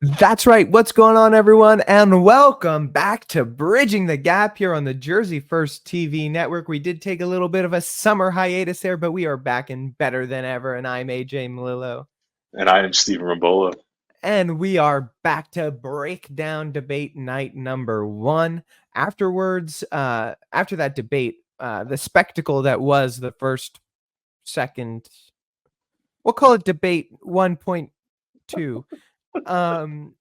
That's right. What's going on, everyone? And welcome back to Bridging the Gap here on the Jersey First TV network. We did take a little bit of a summer hiatus there, but we are back and better than ever. And I'm AJ Malillo. And I am Stephen Rambola. And we are back to break down debate night number one. After that debate, the spectacle that was the first, second, we'll call it debate 1.2. um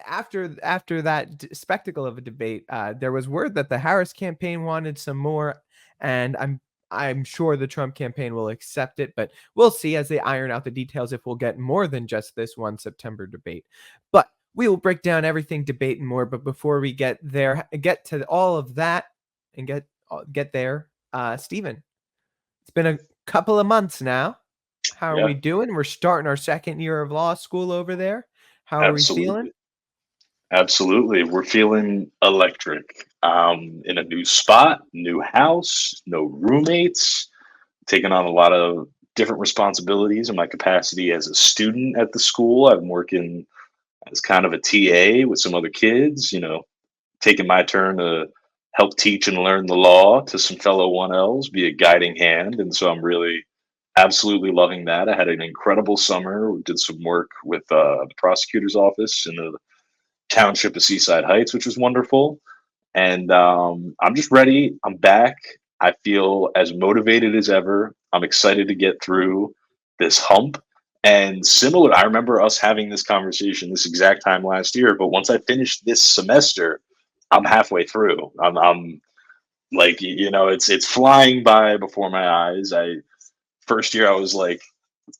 after that spectacle of a debate, there was word that the Harris campaign wanted some more, and I'm sure the Trump campaign will accept it, but we'll see as they iron out the details if we'll get more than just this one September debate. But we will break down everything debate and more. But before we get to all of that and get there, Stephen, it's been a couple of months now. How are Yeah, we doing? We're starting our second year of law school over there. How are we feeling? absolutely. Absolutely. We're feeling electric. In a new spot, new house, no roommates, taking on a lot of different responsibilities in my capacity as a student at the school. I'm working as kind of a TA with some other kids, taking my turn to help teach and learn the law to some fellow 1Ls, be a guiding hand. And so I'm really absolutely loving that. I had an incredible summer. We did some work with the prosecutor's office in the township of Seaside Heights, which was wonderful. And I'm just ready. I'm back. I feel as motivated as ever. I'm excited to get through this hump. And similar, I remember us having this conversation this exact time last year. But once I finished this semester, I'm halfway through. I'm like, it's flying by before my eyes. First year I was like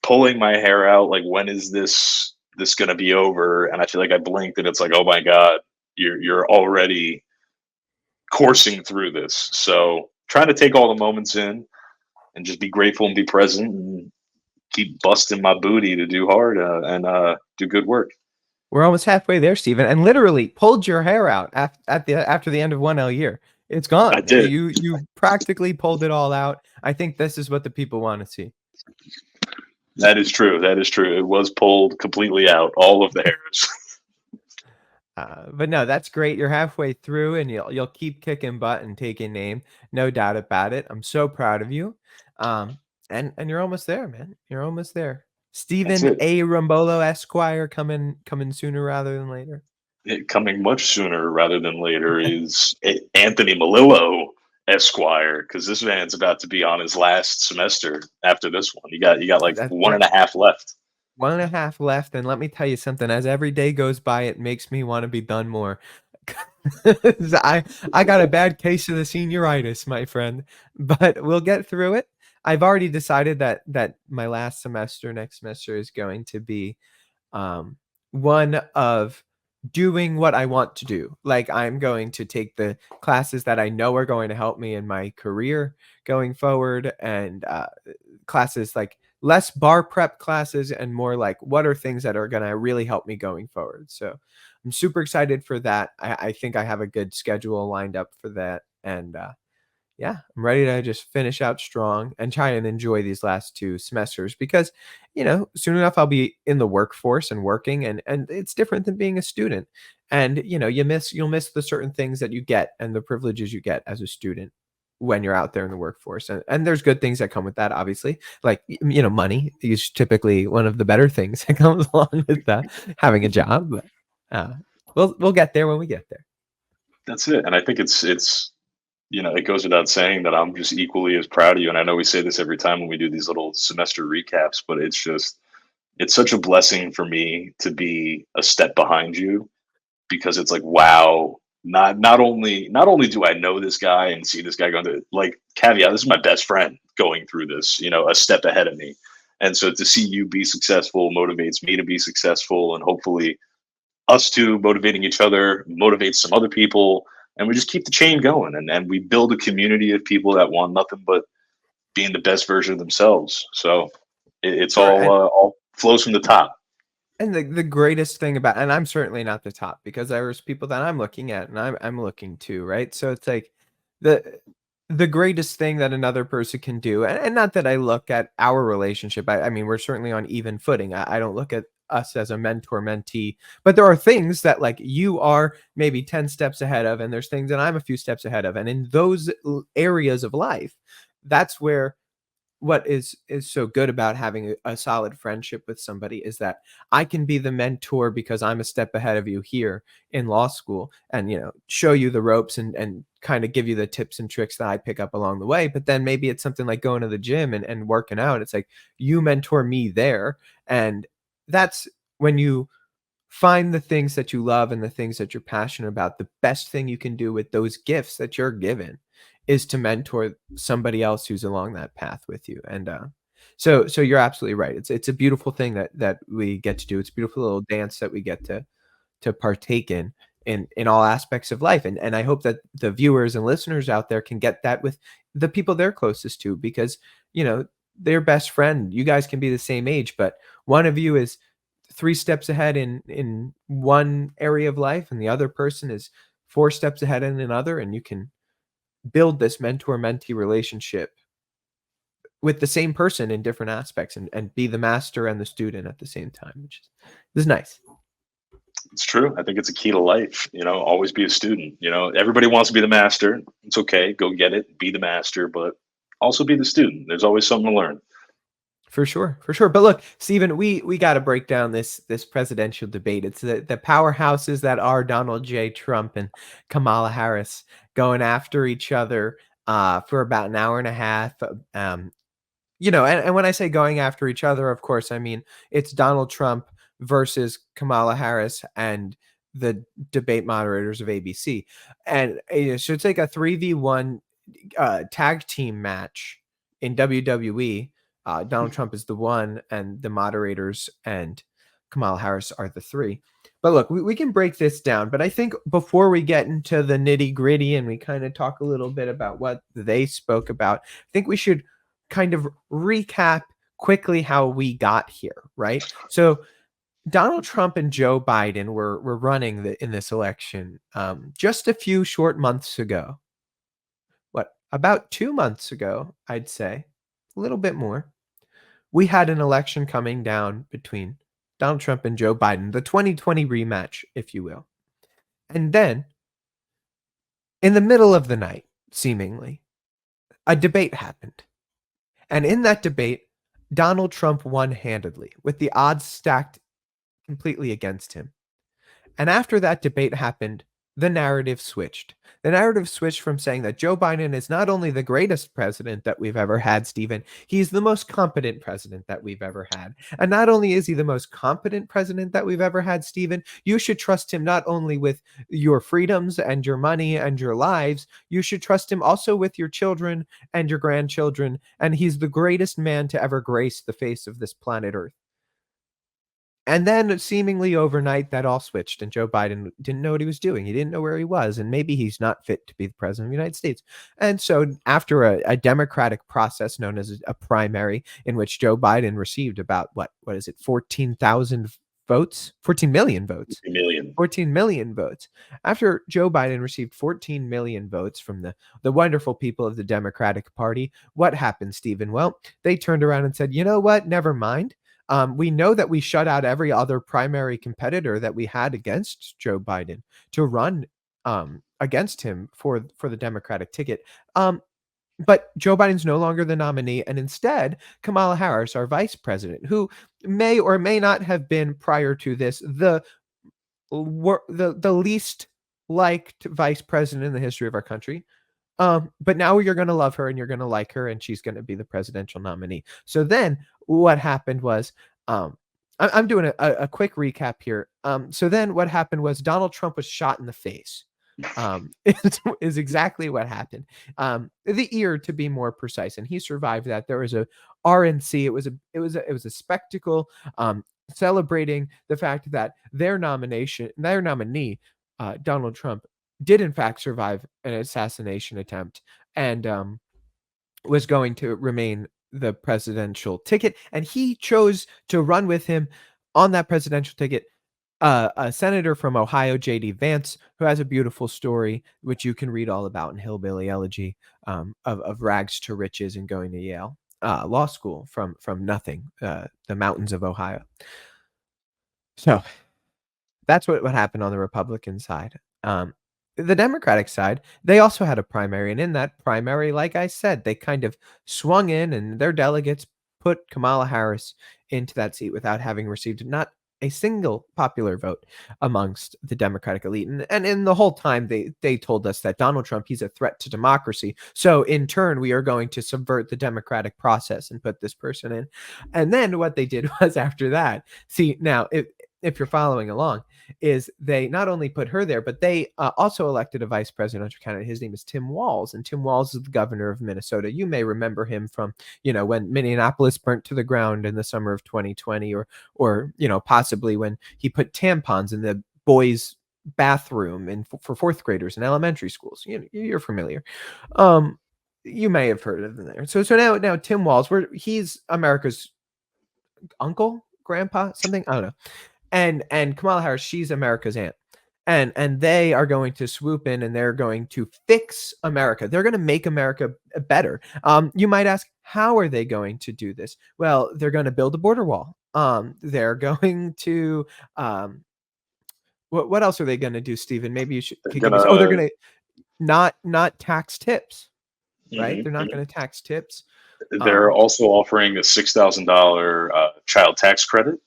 pulling my hair out, like, when is this gonna be over? And I feel like I blinked and it's like, oh my God, you're already coursing through this. So trying to take all the moments in and just be grateful and be present and keep busting my booty to do hard and do good work. We're almost halfway there, Stephen, and literally pulled your hair out after the end of 1L year. It's I gone. did. You practically pulled it all out. I think this is what the people want to see. That is true. That is true. It was pulled completely out, all of the hairs. But no, that's great. You're halfway through, and you'll keep kicking butt and taking name, no doubt about it. I'm so proud of you. Um, and you're almost there, man. You're almost there. That's Stephen it. A. Rambolo Esquire coming sooner rather than later. It coming much sooner rather than later is Anthony Melillo Esquire, because this man's about to be on his last semester after this one. You got like That's one right. and a half left. 1.5 left, and let me tell you something, as every day goes by, it makes me wanna be done more. 'Cause I got a bad case of the senioritis, my friend, but we'll get through it. I've already decided that my last semester, next semester, is going to be, um, one of doing what I want to do. Like, I'm going to take the classes that I know are going to help me in my career going forward, and classes like less bar prep classes and more like what are things that are going to really help me going forward. So I'm super excited for that. I think I have a good schedule lined up for that. And yeah, I'm ready to just finish out strong and try and enjoy these last 2 semesters because, soon enough I'll be in the workforce and working, and it's different than being a student. And you'll miss the certain things that you get and the privileges you get as a student when you're out there in the workforce. And there's good things that come with that, obviously. Like, money is typically one of the better things that comes along with having a job. But uh, we'll get there when we get there. That's it. And I think it's it goes without saying that I'm just equally as proud of you. And I know we say this every time when we do these little semester recaps, but it's such a blessing for me to be a step behind you because it's like, wow, not only do I know this guy and see this guy going to, like, caveat, this is my best friend going through this, a step ahead of me. And so to see you be successful motivates me to be successful, and hopefully us two motivating each other motivates some other people, and we just keep the chain going, and we build a community of people that want nothing but being the best version of themselves. So it's Sure. all flows from the top. And the greatest thing about, and I'm certainly not the top because there's people that I'm looking at and I'm looking to, right? So it's like the the greatest thing that another person can do, and not that I look at our relationship. I mean, we're certainly on even footing. I don't look at us as a mentor mentee. But there are things that like you are maybe 10 steps ahead of, and there's things that I'm a few steps ahead of. And in those areas of life, that's where what is so good about having a solid friendship with somebody is that I can be the mentor because I'm a step ahead of you here in law school, and show you the ropes and kind of give you the tips and tricks that I pick up along the way. But then maybe it's something like going to the gym and working out. It's like you mentor me there, and that's when you find the things that you love and the things that you're passionate about. The best thing you can do with those gifts that you're given is to mentor somebody else who's along that path with you. And so you're absolutely right. It's a beautiful thing that we get to do. It's a beautiful little dance that we get to partake in all aspects of life. And I hope that the viewers and listeners out there can get that with the people they're closest to, because their best friend, you guys can be the same age, but one of you is 3 steps ahead in one area of life, and the other person is 4 steps ahead in another, and you can build this mentor mentee relationship with the same person in different aspects, and be the master and the student at the same time, which is nice. It's true. I think it's a key to life. Always be a student. Everybody wants to be the master. It's okay. Go get it. Be the master, but also be the student. There's always something to learn. For sure, for sure. But look, Stephen, we got to break down this presidential debate. It's the powerhouses that are Donald J. Trump and Kamala Harris going after each other for about an hour and a half. And when I say going after each other, of course, I mean it's Donald Trump versus Kamala Harris and the debate moderators of ABC. And so it's like a 3v1 tag team match in WWE. Donald Trump is the one, and the moderators and Kamala Harris are the three. But look, we can break this down. But I think before we get into the nitty gritty and we kind of talk a little bit about what they spoke about, I think we should kind of recap quickly how we got here, right? So Donald Trump and Joe Biden were running in this election just a few short months ago. What, about 2 months ago, I'd say, a little bit more. We had an election coming down between Donald Trump and Joe Biden, the 2020 rematch, if you will. And then, in the middle of the night, seemingly, a debate happened. And in that debate, Donald Trump won handedly, with the odds stacked completely against him. And after that debate happened, the narrative switched. The narrative switched from saying that Joe Biden is not only the greatest president that we've ever had, Stephen, he's the most competent president that we've ever had. And not only is he the most competent president that we've ever had, Stephen, you should trust him not only with your freedoms and your money and your lives, you should trust him also with your children and your grandchildren. And he's the greatest man to ever grace the face of this planet Earth. And then seemingly overnight, that all switched, and Joe Biden didn't know what he was doing. He didn't know where he was, and maybe he's not fit to be the president of the United States. And so, after a democratic process known as a primary, in which Joe Biden received about what is it, 14,000 votes, 14 million votes, A million. 14 million votes. After Joe Biden received 14 million votes from the wonderful people of the Democratic Party, what happened, Stephen? Well, they turned around and said, you know what? Never mind. We know that we shut out every other primary competitor that we had against Joe Biden to run against him for the Democratic ticket. But Joe Biden's no longer the nominee, and instead, Kamala Harris, our vice president, who may or may not have been prior to this the least liked vice president in the history of our country. But now you're going to love her and you're going to like her, and she's going to be the presidential nominee. So then what happened was, I'm doing a quick recap here. So then what happened was Donald Trump was shot in the face. Is exactly what happened. The ear, to be more precise, and he survived that. There was a RNC. It was a spectacle, celebrating the fact that their nominee, Donald Trump, did in fact survive an assassination attempt, and was going to remain the presidential ticket. And he chose to run with him on that presidential ticket a senator from Ohio, J.D. Vance, who has a beautiful story, which you can read all about in Hillbilly Elegy, of rags to riches and going to Yale Law School from nothing, the mountains of Ohio. So that's what happened on the Republican side. The Democratic side, they also had a primary, and in that primary, like I said, they kind of swung in, and their delegates put Kamala Harris into that seat without having received not a single popular vote amongst the Democratic elite. And in the whole time, they told us that Donald Trump, he's a threat to democracy. So in turn, we are going to subvert the democratic process and put this person in. And then what they did was after that, see now if you're following along, is they not only put her there, but they also elected a vice presidential candidate. His name is Tim Walz, and Tim Walz is the governor of Minnesota. You may remember him from, when Minneapolis burnt to the ground in the summer of 2020, or possibly when he put tampons in the boys' bathroom for fourth graders in elementary schools. You're familiar. You may have heard of him there. So now Tim Walz, he's America's uncle, grandpa, something, I don't know. And Kamala Harris, she's America's aunt. And they are going to swoop in and they're going to fix America. They're going to make America better. You might ask, how are they going to do this? Well, they're going to build a border wall. They're going to what else are they going to do, Stephen? Maybe you could give me. Oh, they're going to not tax tips, right? They're not going to tax tips. They're also offering a $6,000 child tax credit.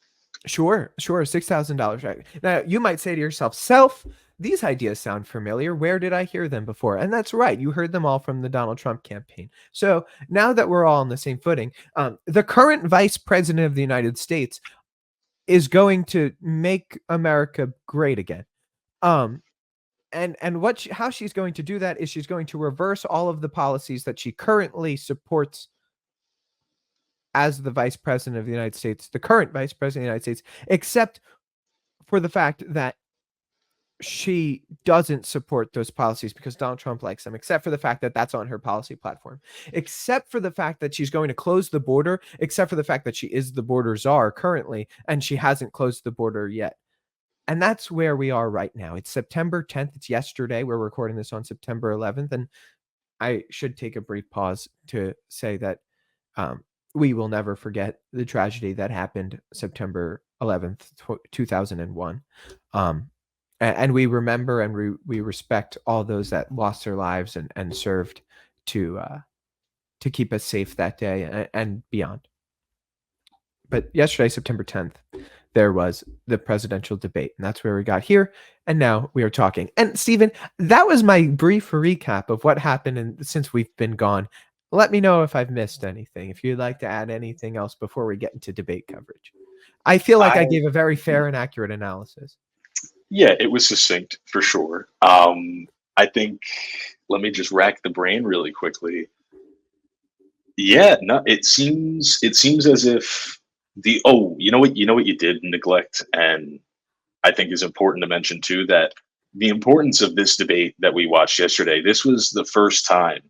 Sure. $6,000. Right. Now, you might say to yourself, Self, these ideas sound familiar. Where did I hear them before? And that's right. You heard them all from the Donald Trump campaign. So now that we're all on the same footing, the current vice president of the United States is going to make America great again. And how she's going to do that is she's going to reverse all of the policies that she currently supports as the vice president of the United States, the current vice president of the United States, except for the fact that she doesn't support those policies because Donald Trump likes them, except for the fact that that's on her policy platform, except for the fact that she's going to close the border, except for the fact that she is the border czar currently, and she hasn't closed the border yet. And that's where we are right now. It's September 10th. It's yesterday. We're recording this on September 11th. And I should take a brief pause to say that we will never forget the tragedy that happened September 11th, 2001. And we remember and we respect all those that lost their lives and served to keep us safe that day and beyond. But yesterday, September 10th, there was the presidential debate, and that's where we got here. And now we are talking. And Stephen, that was my brief recap of what happened since we've been gone. Let me know if I've missed anything, if you'd like to add anything else before we get into debate coverage. I feel like I gave a very fair and accurate analysis. Yeah, it was succinct for sure. I think, let me just rack the brain really quickly. Yeah, no, it seems as if you know what you did neglect, and I think is important to mention too, that the importance of this debate that we watched yesterday. This was the first time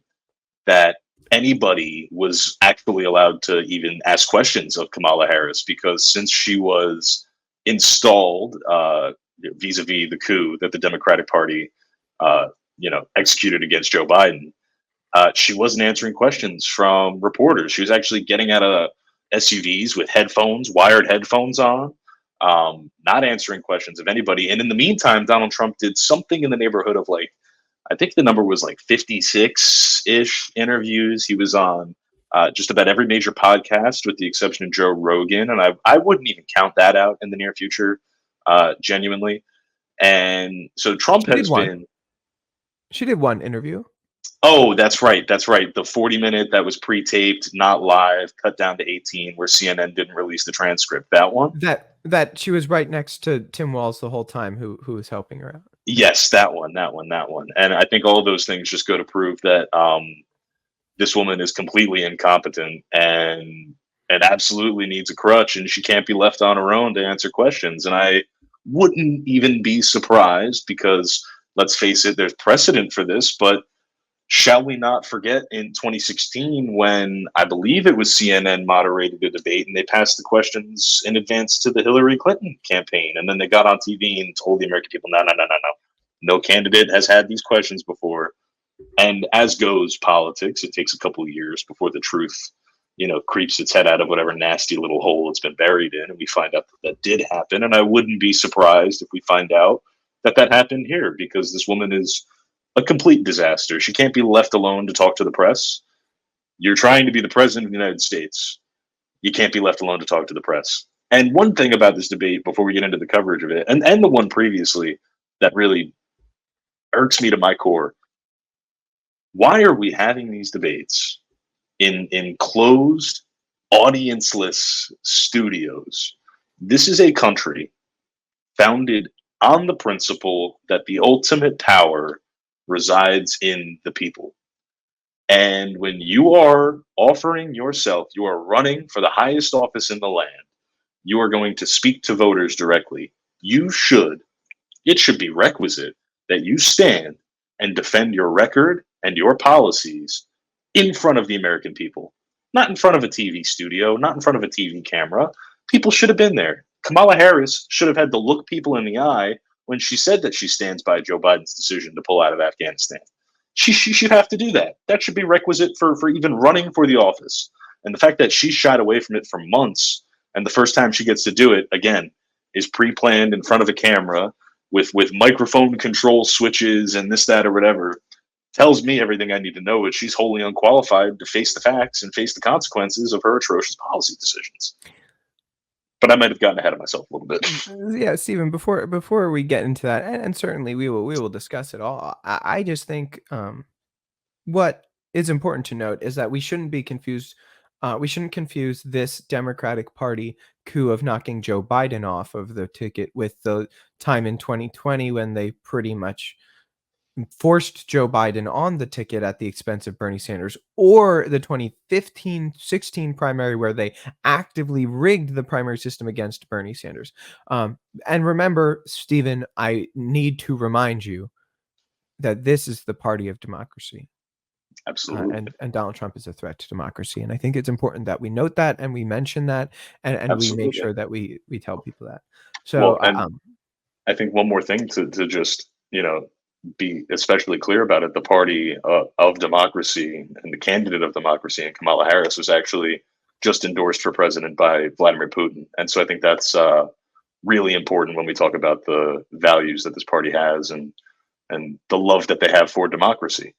that anybody was actually allowed to even ask questions of Kamala Harris, because since she was installed vis-a-vis the coup that the Democratic Party executed against Joe Biden, she wasn't answering questions from reporters. She was actually getting out of SUVs with wired headphones on, not answering questions of anybody. And in the meantime, Donald Trump did something in the neighborhood of, like, I think the number was like 56-ish interviews. He was on just about every major podcast with the exception of Joe Rogan. And I wouldn't even count that out in the near future, genuinely. And so Trump She did one interview. Oh, that's right. That's right. The 40-minute that was pre-taped, not live, cut down to 18, where CNN didn't release the transcript. That one? That she was right next to Tim Walz the whole time, who was helping her out. Yes, that one. And I think all of those things just go to prove that this woman is completely incompetent and absolutely needs a crutch, and she can't be left on her own to answer questions. And I wouldn't even be surprised, because let's face it, there's precedent for this, but shall we not forget in 2016 when I believe it was CNN moderated the debate and they passed the questions in advance to the Hillary Clinton campaign, and then they got on TV and told the American people, no candidate has had these questions before. And as goes politics, it takes a couple of years before the truth, creeps its head out of whatever nasty little hole it's been buried in, and we find out that that did happen. And I wouldn't be surprised if we find out that that happened here, because this woman is a complete disaster. She can't be left alone to talk to the press. You're trying to be the president of the United States. You can't be left alone to talk to the press. And one thing about this debate, before we get into the coverage of it, and the one previously, that really irks me to my core: why are we having these debates in closed, audienceless studios? This is a country founded on the principle that the ultimate power resides in the people. And when you are offering yourself, you are running for the highest office in the land, you are going to speak to voters directly. You should, it should be requisite that you stand and defend your record and your policies in front of the American people, not in front of a TV studio, not in front of a TV camera. People should have been there. Kamala Harris should have had to look people in the eye when she said that she stands by Joe Biden's decision to pull out of Afghanistan. She should have to do that. That should be requisite for even running for the office. And the fact that she shied away from it for months, and the first time she gets to do it, again, is pre-planned in front of a camera with microphone control switches and this, that, or whatever, tells me everything I need to know. But she's wholly unqualified to face the facts and face the consequences of her atrocious policy decisions. But I might have gotten ahead of myself a little bit. Yeah, Stephen, before we get into that, and certainly we will discuss it all. I just think what is important to note is that we shouldn't be confused. We shouldn't confuse this Democratic Party coup of knocking Joe Biden off of the ticket with the time in 2020 when they pretty much forced Joe Biden on the ticket at the expense of Bernie Sanders, or the 2015-16 primary where they actively rigged the primary system against Bernie Sanders. And remember, Stephen, I need to remind you that this is the party of democracy. Absolutely. And Donald Trump is a threat to democracy. And I think it's important that we note that and we mention that, and we make Absolutely. sure that we tell people that. Well, So, and I think one more thing to just, be especially clear about it: the party of democracy and the candidate of democracy, and Kamala Harris, was actually just endorsed for president by Vladimir Putin. And so I think that's really important when we talk about the values that this party has, and the love that they have for democracy.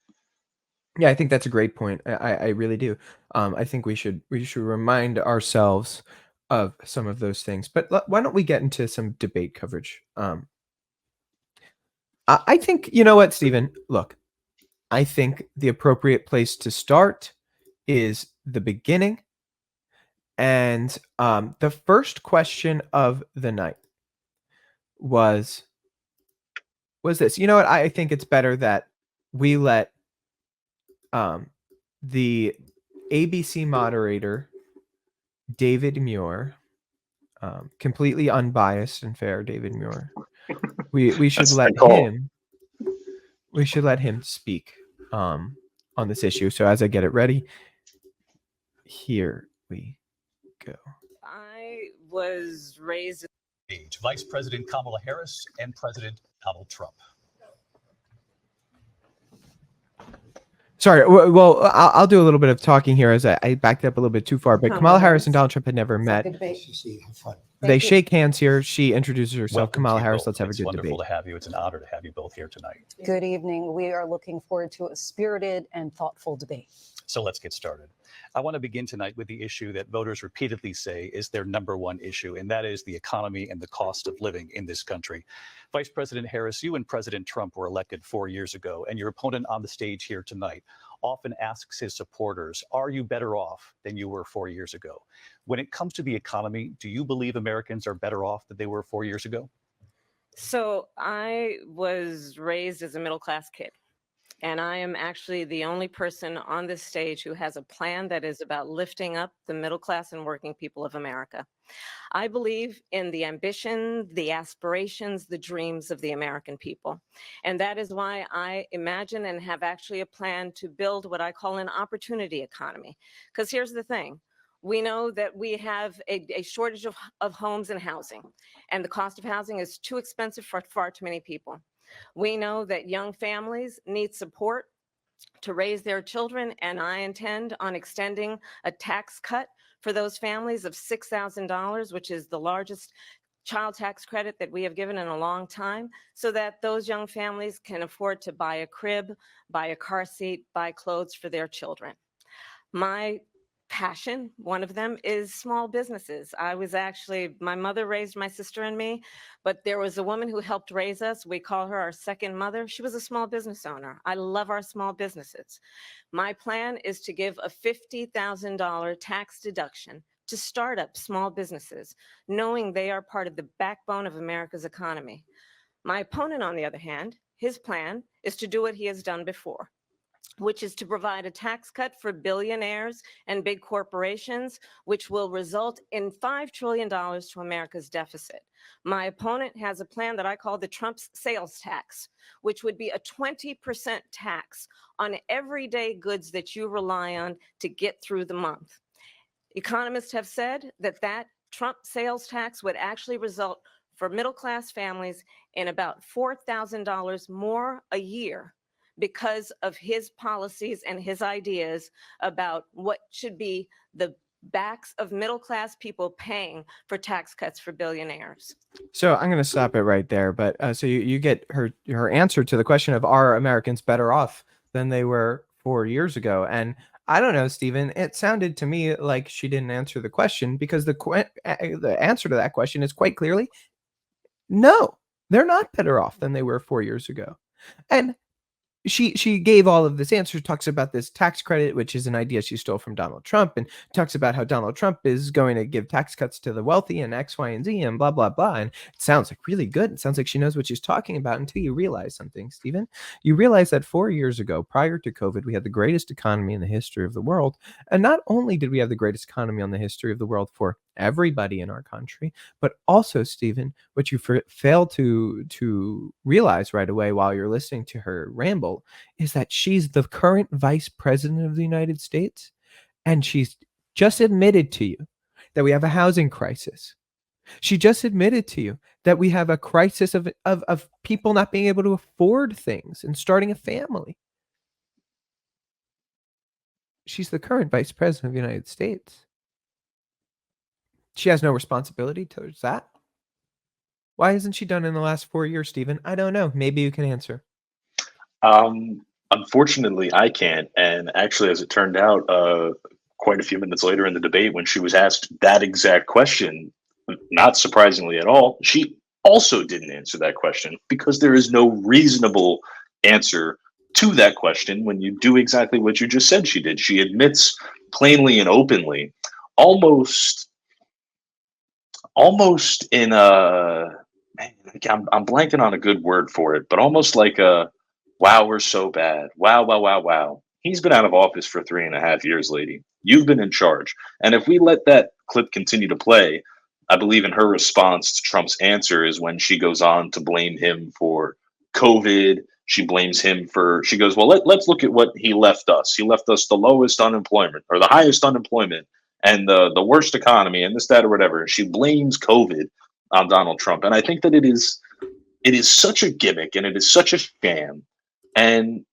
yeah, I think that's a great point. I really do. I think we should remind ourselves of some of those things. But why don't we get into some debate coverage? I think, you know what, Stephen? Look, I think the appropriate place to start is the beginning. And the first question of the night was this. You know what? I think it's better that we let um, the ABC moderator, David Muir, completely unbiased and fair, David Muir. We should That's a let good call. him speak on this issue. So as I get it ready, here we go. I was raised Vice President Kamala Harris and President Donald Trump. Sorry, well, I'll do a little bit of talking here as I backed up a little bit too far. But Kamala Harris and Donald Trump had never met. They shake hands here. She introduces herself. Welcome Kamala to you Harris, both. let's have a It's good wonderful debate. to have you. It's an honor to have you both here tonight. Good evening. We are looking forward to a spirited and thoughtful debate. So let's get started. I want to begin tonight with the issue that voters repeatedly say is their number one issue, and that is the economy and the cost of living in this country. Vice President Harris, you and President Trump were elected 4 years ago, and your opponent on the stage here tonight often asks his supporters, are you better off than you were 4 years ago? When it comes to the economy, do you believe Americans are better off than they were 4 years ago? So I was raised as a middle class kid. And I am actually the only person on this stage who has a plan that is about lifting up the middle class and working people of America. I believe in the ambition, the aspirations, the dreams of the American people. And that is why I imagine and have actually a plan to build what I call an opportunity economy. Because here's the thing. We know that we have a shortage of homes and housing, and the cost of housing is too expensive for far too many people. We know that young families need support to raise their children, and I intend on extending a tax cut for those families of $6,000, which is the largest child tax credit that we have given in a long time, so that those young families can afford to buy a crib, buy a car seat, buy clothes for their children. My passion, one of them, is small businesses. My mother raised my sister and me, but there was a woman who helped raise us. We call her our second mother. She was a small business owner. I love our small businesses. My plan is to give a $50,000 tax deduction to startup small businesses, knowing they are part of the backbone of America's economy. My opponent, on the other hand, his plan is to do what he has done before, which is to provide a tax cut for billionaires and big corporations, which will result in $5 trillion to America's deficit. My opponent has a plan that I call the Trump's sales tax, which would be a 20% tax on everyday goods that you rely on to get through the month. Economists have said that Trump sales tax would actually result for middle-class families in about $4,000 more a year because of his policies and his ideas about what should be the backs of middle-class people paying for tax cuts for billionaires. So I'm going to stop it right there. But so you get her answer to the question of, are Americans better off than they were 4 years ago? And I don't know, Stephen. It sounded to me like she didn't answer the question, because the answer to that question is quite clearly no. They're not better off than they were 4 years ago. And she gave all of this answer, talks about this tax credit, which is an idea she stole from Donald Trump, and talks about how Donald Trump is going to give tax cuts to the wealthy and X, Y, and Z, and blah, blah, blah. And it sounds like really good. It sounds like she knows what she's talking about, until you realize something, Stephen. You realize that 4 years ago, prior to COVID, we had the greatest economy in the history of the world. And not only did we have the greatest economy on the history of the world for everybody in our country, but also, Stephen, what you fail to realize right away while you're listening to her ramble is that she's the current vice president of the United States, and she's just admitted to you that we have a housing crisis. She just admitted to you that we have a crisis of people not being able to afford things and starting a family. She's the current vice president of the United States. She has no responsibility towards that. Why hasn't she done it in the last 4 years, Stephen? I don't know. Maybe you can answer. Unfortunately, I can't. And actually, as it turned out, quite a few minutes later in the debate, when she was asked that exact question, not surprisingly at all, she also didn't answer that question, because there is no reasonable answer to that question when you do exactly what you just said she did. She admits plainly and openly, almost in a, man, I'm blanking on a good word for it, but almost like a, wow, we're so bad. Wow, wow, wow, wow. He's been out of office for 3.5 years, lady. You've been in charge. And if we let that clip continue to play, I believe in her response to Trump's answer is when she goes on to blame him for COVID. She blames him for, she goes, well, let's look at what he left us. He left us the lowest unemployment, or the highest unemployment, and the worst economy, and this, that, or whatever. She blames COVID on Donald Trump. And I think that it is such a gimmick, and it is such a sham. And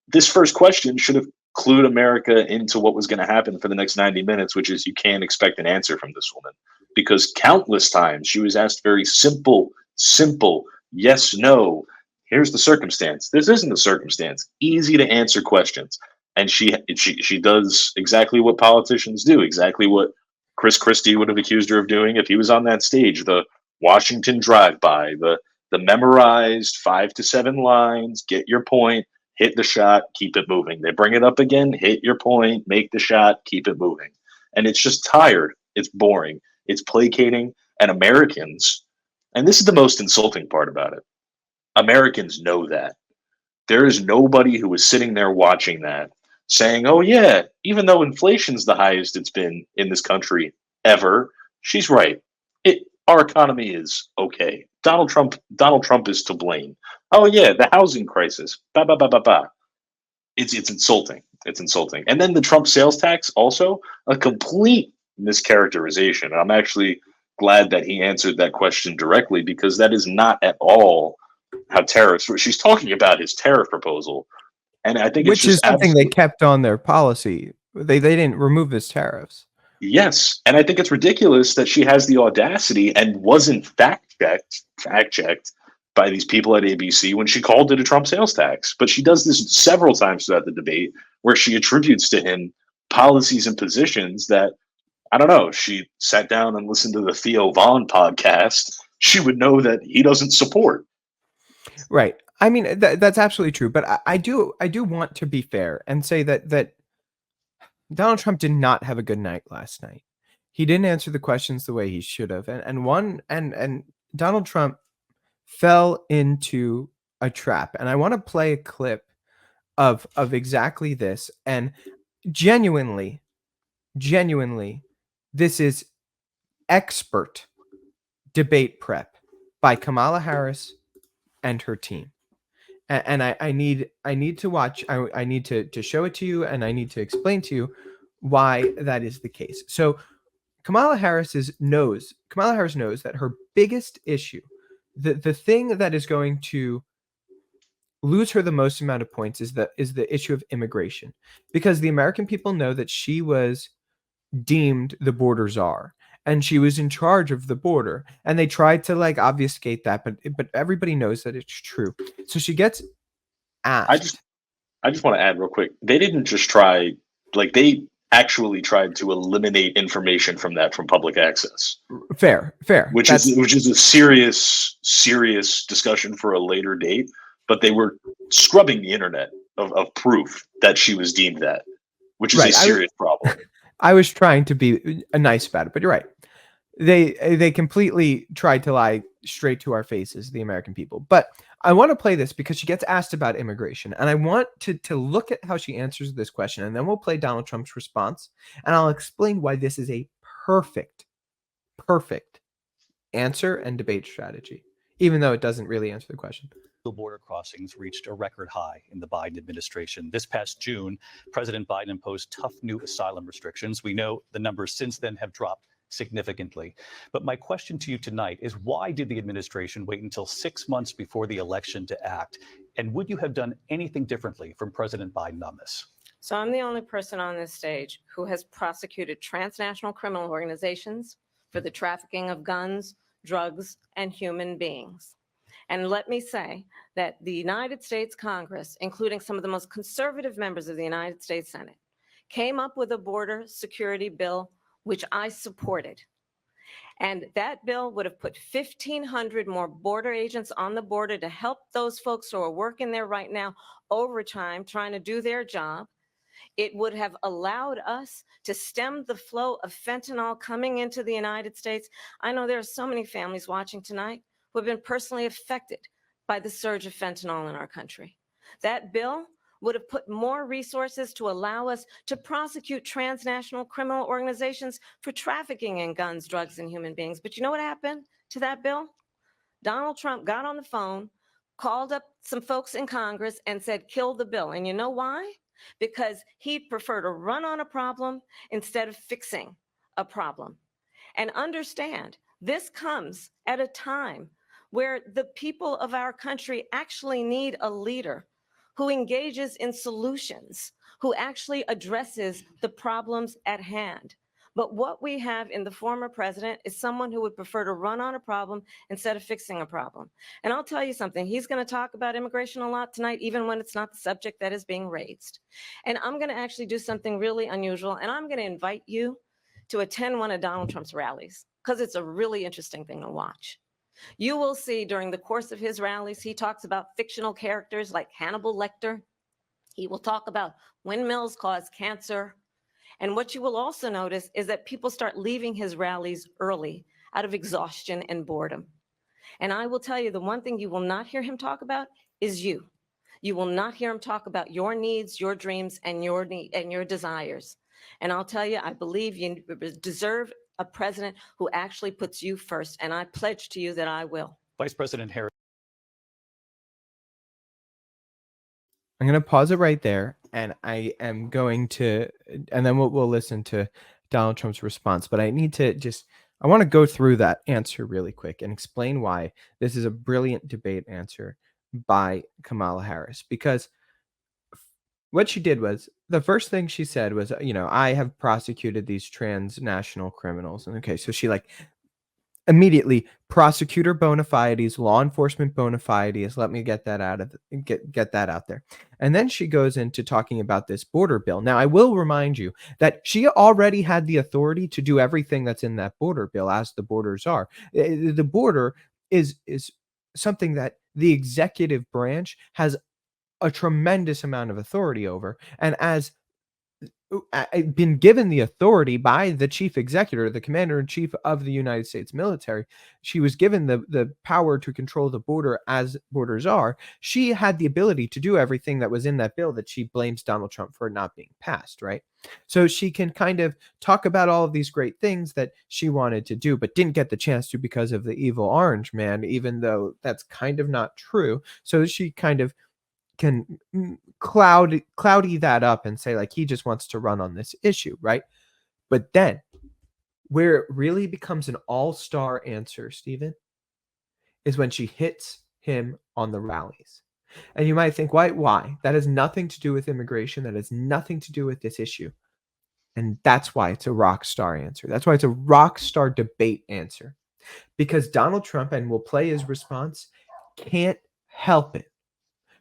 this first question should have clued America into what was going to happen for the next 90 minutes, which is, you can't expect an answer from this woman, because countless times she was asked very simple, yes, no, here's the circumstance. This isn't the circumstance. Easy to answer questions. And she does exactly what politicians do, exactly what Chris Christie would have accused her of doing if he was on that stage, the Washington drive-by, the memorized 5 to 7 lines, get your point, hit the shot, keep it moving. They bring it up again, hit your point, make the shot, keep it moving. And it's just tired. It's boring. It's placating. And Americans, and this is the most insulting part about it, Americans know that. There is nobody who is sitting there watching that saying, oh, yeah, even though inflation's the highest it's been in this country ever, she's right. Our economy is okay. Donald Trump is to blame. Oh yeah, the housing crisis. Ba ba ba ba ba. It's insulting. It's insulting. And then the Trump sales tax, also a complete mischaracterization. And I'm actually glad that he answered that question directly, because that is not at all how tariffs. She's talking about his tariff proposal And I think it's Which is just something they absolute. kept on their policy. They didn't remove his tariffs. Yes, and I think it's ridiculous that she has the audacity and wasn't fact checked by these people at ABC when she called it a Trump sales tax. But she does this several times throughout the debate where she attributes to him policies and positions that, I don't know, she sat down and listened to the Theo Vaughn podcast, she would know that he doesn't support. Right. I mean, that's absolutely true. But I do want to be fair and say that Donald Trump did not have a good night last night. He didn't answer the questions the way he should have, and Donald Trump fell into a trap. And I want to play a clip of exactly this. And genuinely, genuinely, this is expert debate prep by Kamala Harris and her team. And I need to watch. I need to show it to you, and I need to explain to you why that is the case. So Kamala Harris knows that her biggest issue, the thing that is going to lose her the most amount of points, is the issue of immigration, because the American people know that she was deemed the border czar, and she was in charge of the border, and they tried to like obfuscate that, but everybody knows that it's true. So she gets I just asked. I just want to add real quick. They didn't just try, like they actually tried to eliminate information from that from public access, Fair. which is That's a serious discussion for a later date. But they were scrubbing the internet of proof that she was deemed that, which is a right. serious problem. I was trying to be nice about it, but you're right. They completely tried to lie straight to our faces, the American people. But I want to play this because she gets asked about immigration, and I want to look at how she answers this question, and then we'll play Donald Trump's response, and I'll explain why this is a perfect answer and debate strategy, even though it doesn't really answer the question. Border crossings reached a record high in the Biden administration. This past June, President Biden imposed tough new asylum restrictions. We know the numbers since then have dropped significantly. But my question to you tonight is, why did the administration wait until 6 months before the election to act? And would you have done anything differently from President Biden on this? So I'm the only person on this stage who has prosecuted transnational criminal organizations for the trafficking of guns, drugs, and human beings. And let me say that the United States Congress, including some of the most conservative members of the United States Senate, came up with a border security bill, which I supported. And that bill would have put 1,500 more border agents on the border to help those folks who are working there right now overtime, trying to do their job. It would have allowed us to stem the flow of fentanyl coming into the United States. I know there are so many families watching tonight who have been personally affected by the surge of fentanyl in our country. That bill would have put more resources to allow us to prosecute transnational criminal organizations for trafficking in guns, drugs, and human beings. But you know what happened to that bill? Donald Trump got on the phone, called up some folks in Congress, and said, kill the bill. And you know why? Because he'd prefer to run on a problem instead of fixing a problem. And understand, this comes at a time where the people of our country actually need a leader who engages in solutions, who actually addresses the problems at hand. But what we have in the former president is someone who would prefer to run on a problem instead of fixing a problem. And I'll tell you something, he's going to talk about immigration a lot tonight, even when it's not the subject that is being raised. And I'm going to actually do something really unusual, and I'm going to invite you to attend one of Donald Trump's rallies, because it's a really interesting thing to watch. You will see during the course of his rallies, he talks about fictional characters like Hannibal Lecter. He will talk about windmills cause cancer. And what you will also notice is that people start leaving his rallies early out of exhaustion and boredom. And I will tell you, the one thing you will not hear him talk about is you. You will not hear him talk about your needs, your dreams, and your desires. And I'll tell you, I believe you deserve a president who actually puts you first. And I pledge to you that I will. Vice President Harris. I'm going to pause it right there, and I am going to, and then we'll listen to Donald Trump's response. But I want to go through that answer really quick and explain why this is a brilliant debate answer by Kamala Harris. Because what she did was the first thing she said was, I have prosecuted these transnational criminals. And okay, so she like immediately prosecutor bona fides, law enforcement bona fides. Let me get that out of get that out there. And then she goes into talking about this border bill. Now, I will remind you that she already had the authority to do everything that's in that border bill, as the borders are. The border is something that the executive branch has a tremendous amount of authority over. And as been given the authority by the chief executive, the commander in chief of the United States military. She was given the power to control the border as borders are. She had the ability to do everything that was in that bill that she blames Donald Trump for not being passed, right? So she can kind of talk about all of these great things that she wanted to do, but didn't get the chance to because of the evil orange man, even though that's kind of not true. So she kind of can cloudy that up and say like he just wants to run on this issue, right? But then where it really becomes an all-star answer, Stephen, is when she hits him on the rallies. And you might think, why? That has nothing to do with immigration. That has nothing to do with this issue. And that's why it's a rock star answer. That's why it's a rock star debate answer. Because Donald Trump, and we'll play his response, can't help it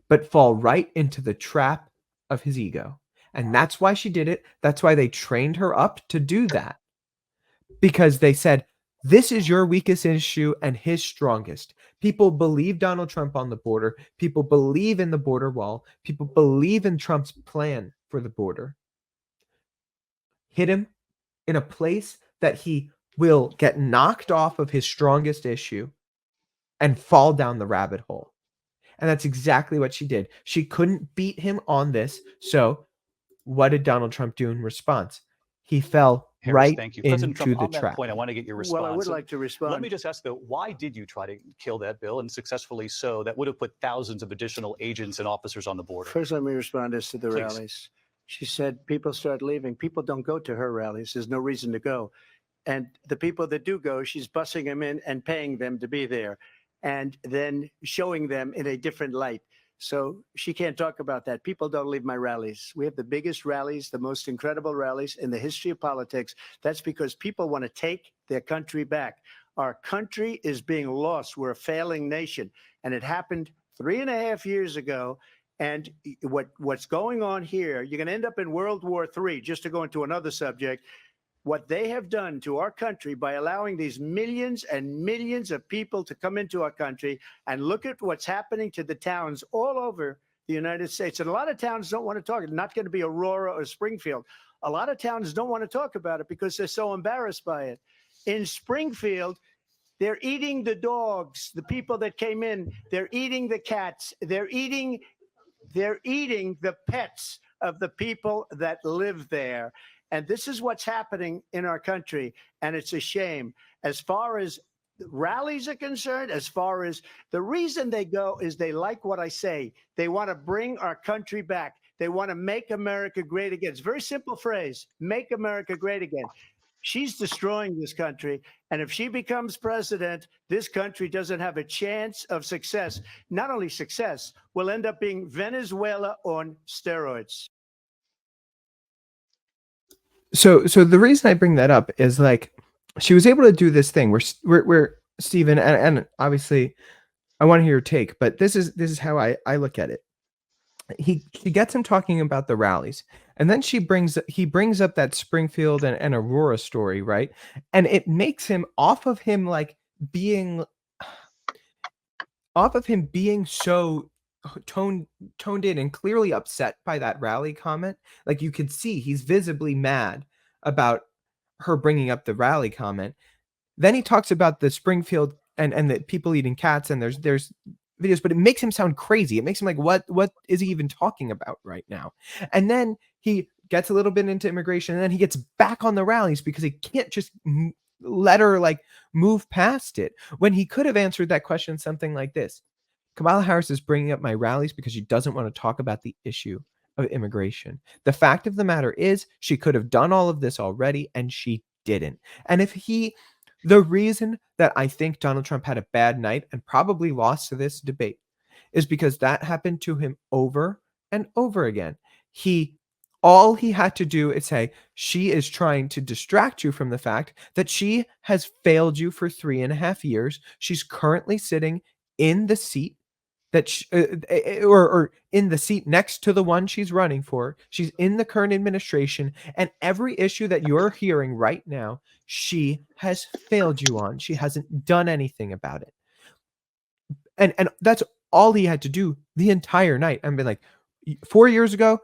but fall right into the trap of his ego. And that's why she did it. That's why they trained her up to do that. Because they said, this is your weakest issue and his strongest. People believe Donald Trump on the border. People believe in the border wall. People believe in Trump's plan for the border. Hit him in a place that he will get knocked off of his strongest issue and fall down the rabbit hole. And that's exactly what she did. She couldn't beat him on this. So what did Donald Trump do in response? He fell Harris, right thank you. President into Trump, the on that trap. point, I want to get your response. Well, I would like to respond. Let me just ask, though, why did you try to kill that bill, and successfully so? That would have put thousands of additional agents and officers on the border. First, let me respond as to the Please. rallies. She said people start leaving. People don't go to her rallies. There's no reason to go. And the people that do go, she's bussing them in and paying them to be there and then showing them in a different light. So she can't talk about that. People don't leave my rallies. We have the biggest rallies, the most incredible rallies in the history of politics. That's because people want to take their country back. Our country is being lost. We're a failing nation. And it happened 3.5 years ago. And what's going on here, you're going to end up in World War III, just to go into another subject. What they have done to our country by allowing these millions and millions of people to come into our country, and look at what's happening to the towns all over the United States. And a lot of towns don't want to talk. It's not going to be Aurora or Springfield. A lot of towns don't want to talk about it because they're so embarrassed by it. In Springfield, they're eating the dogs, the people that came in. They're eating the cats. They're eating the pets of the people that live there. And this is what's happening in our country. And it's a shame. As far as rallies are concerned, as far as the reason they go is they like what I say. They want to bring our country back. They want to make America great again. It's a very simple phrase, make America great again. She's destroying this country. And if she becomes president, this country doesn't have a chance of success. Not only success, we'll end up being Venezuela on steroids. So the reason I bring that up is like she was able to do this thing where Stephen, and obviously I want to hear your take, but this is how I look at it. She gets him talking about the rallies, and then he brings up that Springfield and Aurora story, right? And it makes him being so toned in and clearly upset by that rally comment. Like you could see he's visibly mad about her bringing up the rally comment. Then he talks about the Springfield and the people eating cats, and there's videos, but it makes him sound crazy. It makes him like, what is he even talking about right now? And then he gets a little bit into immigration, and then he gets back on the rallies because he can't just let her like move past it, when he could have answered that question something like this: Kamala Harris is bringing up my rallies because she doesn't want to talk about the issue of immigration. The fact of the matter is, she could have done all of this already, and she didn't. And the reason that I think Donald Trump had a bad night and probably lost to this debate is because that happened to him over and over again. All he had to do is say, she is trying to distract you from the fact that she has failed you for 3.5 years. She's currently sitting in the seat that or in the seat next to the one she's running for. She's in the current administration, and every issue that you're hearing right now, she has failed you on. She hasn't done anything about it. And that's all he had to do the entire night. And been like, 4 years ago,